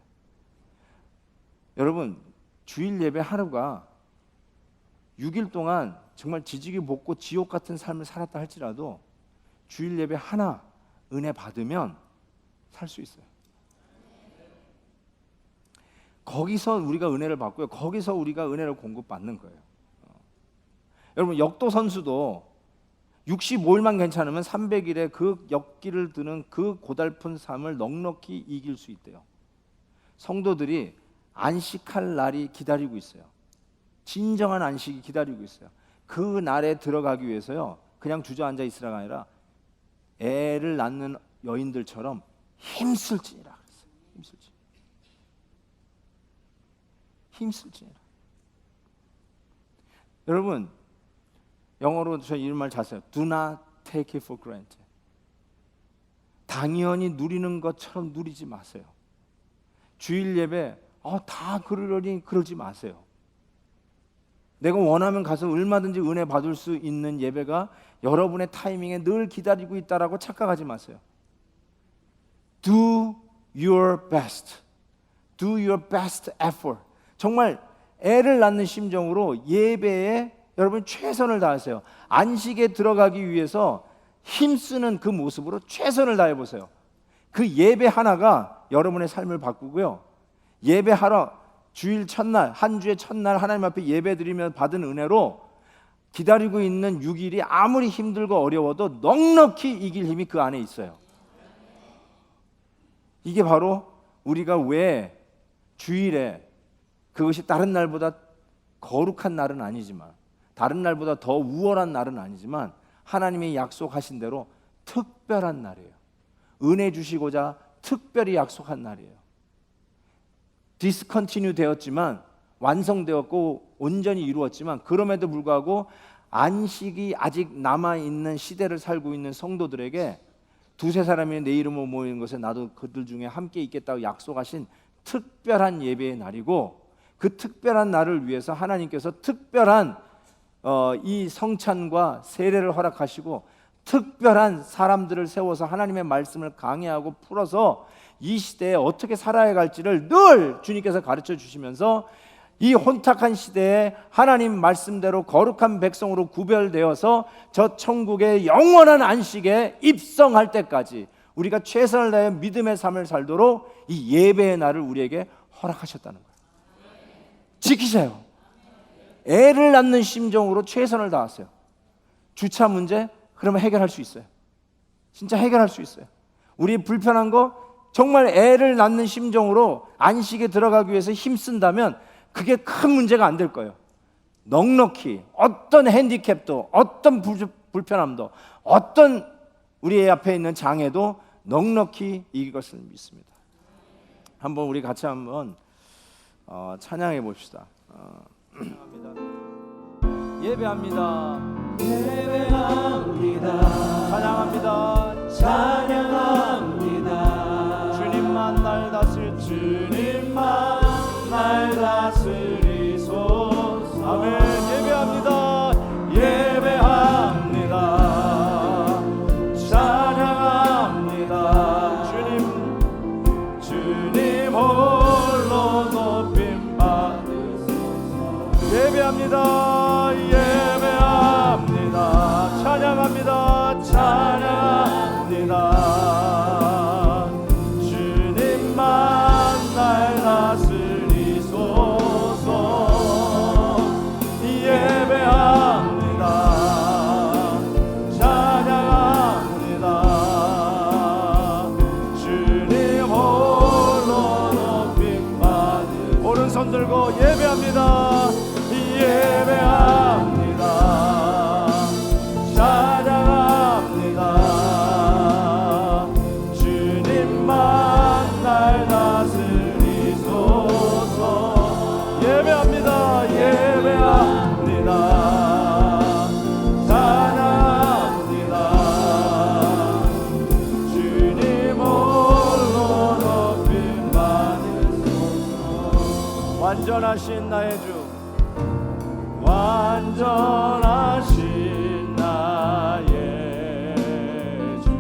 여러분, 주일 예배 하루가 6일 동안 정말 지지기 볶고 지옥 같은 삶을 살았다 할지라도 주일 예배 하나 은혜 받으면 살 수 있어요. 거기서 우리가 은혜를 받고요. 거기서 우리가 은혜를 공급받는 거예요. 여러분, 역도 선수도 65일만 괜찮으면 300일에 그 역기를 드는 그 고달픈 삶을 넉넉히 이길 수 있대요. 성도들이 안식할 날이 기다리고 있어요. 진정한 안식이 기다리고 있어요. 그 날에 들어가기 위해서요, 그냥 주저앉아 있으라가 아니라 애를 낳는 여인들처럼 힘쓸지니라 그랬어요. 힘쓸지니라. 여러분, 영어로 저 이런 말 잘 써요. Do not take it for granted. 당연히 누리는 것처럼 누리지 마세요. 주일 예배 다 그러려니 그러지 마세요. 내가 원하면 가서 얼마든지 은혜 받을 수 있는 예배가 여러분의 타이밍에 늘 기다리고 있다라고 착각하지 마세요. Do your best. Do your best effort. 정말 애를 낳는 심정으로 예배에 여러분 최선을 다하세요. 안식에 들어가기 위해서 힘쓰는 그 모습으로 최선을 다해 보세요. 그 예배 하나가 여러분의 삶을 바꾸고요. 예배하러 주일 첫날, 한 주의 첫날 하나님 앞에 예배드리며 받은 은혜로 기다리고 있는 6일이 아무리 힘들고 어려워도 넉넉히 이길 힘이 그 안에 있어요. 이게 바로 우리가 왜 주일에, 그것이 다른 날보다 거룩한 날은 아니지만, 다른 날보다 더 우월한 날은 아니지만 하나님이 약속하신 대로 특별한 날이에요. 은혜 주시고자 특별히 약속한 날이에요. 디스컨티뉴 되었지만, 완성되었고 온전히 이루었지만, 그럼에도 불구하고 안식이 아직 남아있는 시대를 살고 있는 성도들에게 두세 사람이 내 이름으로 모이는 것에 나도 그들 중에 함께 있겠다고 약속하신 특별한 예배의 날이고, 그 특별한 날을 위해서 하나님께서 특별한 이 성찬과 세례를 허락하시고 특별한 사람들을 세워서 하나님의 말씀을 강해하고 풀어서 이 시대에 어떻게 살아야 할지를 늘 주님께서 가르쳐 주시면서 이 혼탁한 시대에 하나님 말씀대로 거룩한 백성으로 구별되어서 저 천국의 영원한 안식에 입성할 때까지 우리가 최선을 다해 믿음의 삶을 살도록 이 예배의 날을 우리에게 허락하셨다는 거예요. 지키세요. 애를 낳는 심정으로 최선을 다하세요. 주차 문제? 그러면 해결할 수 있어요. 진짜 해결할 수 있어요. 우리 불편한 거 정말 애를 낳는 심정으로 안식에 들어가기 위해서 힘쓴다면 그게 큰 문제가 안 될 거예요. 넉넉히 어떤 핸디캡도, 어떤 불편함도, 어떤 우리 앞에 있는 장애도 넉넉히 이길 것을 믿습니다. 한번 우리 같이 한번 찬양해 봅시다. 예배합니다. 예배합니다. 찬양합니다. 찬양합니다. 주님만 날 다스릴 주님만 날 다스리소서. 아멘. 예배합니다. 예배합니다. 찬양합니다. 주님 홀로 높임 받으소서. 예배합니다. 예배합니다. 찬양합니다. 찬양합니다. 주님만 날 다스리소서. 예배합니다. 찬양합니다. 주님 홀로 높임 받으소서. 오른손 들고 예배합니다. 예배합니다. 찬양합니다. 주님만 날 다스리소서. 예배합니다. 예배합니다. 찬양합니다. 주님 홀로 높임 받으소서. 완전하신 나의 주, 완전하신 나의 주,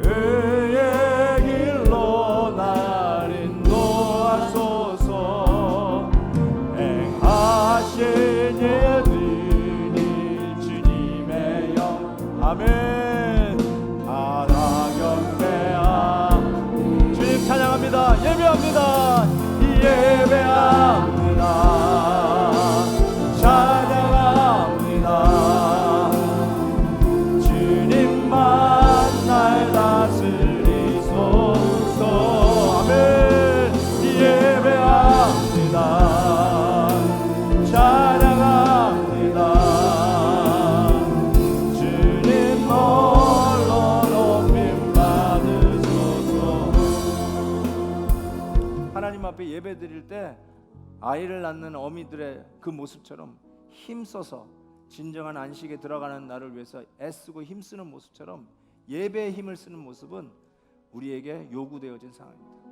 의의 길로 날 인도하소서. 행하신 예든 일 주님의 영. 아멘. 바다 경배함. 주님 찬양합니다. 예배합니다. 예배합니다. 찬양합니다. 주님만 날 다스리소서. 아멘. 예배합니다. 찬양합니다. 주님 홀로 높임 받으소서. 하나님 앞에 예배 드릴 때 아이를 낳는 어미들의 그 모습처럼 힘써서 진정한 안식에 들어가는 날을 위해서 애쓰고 힘쓰는 모습처럼 예배에 힘을 쓰는 모습은 우리에게 요구되어진 상황입니다.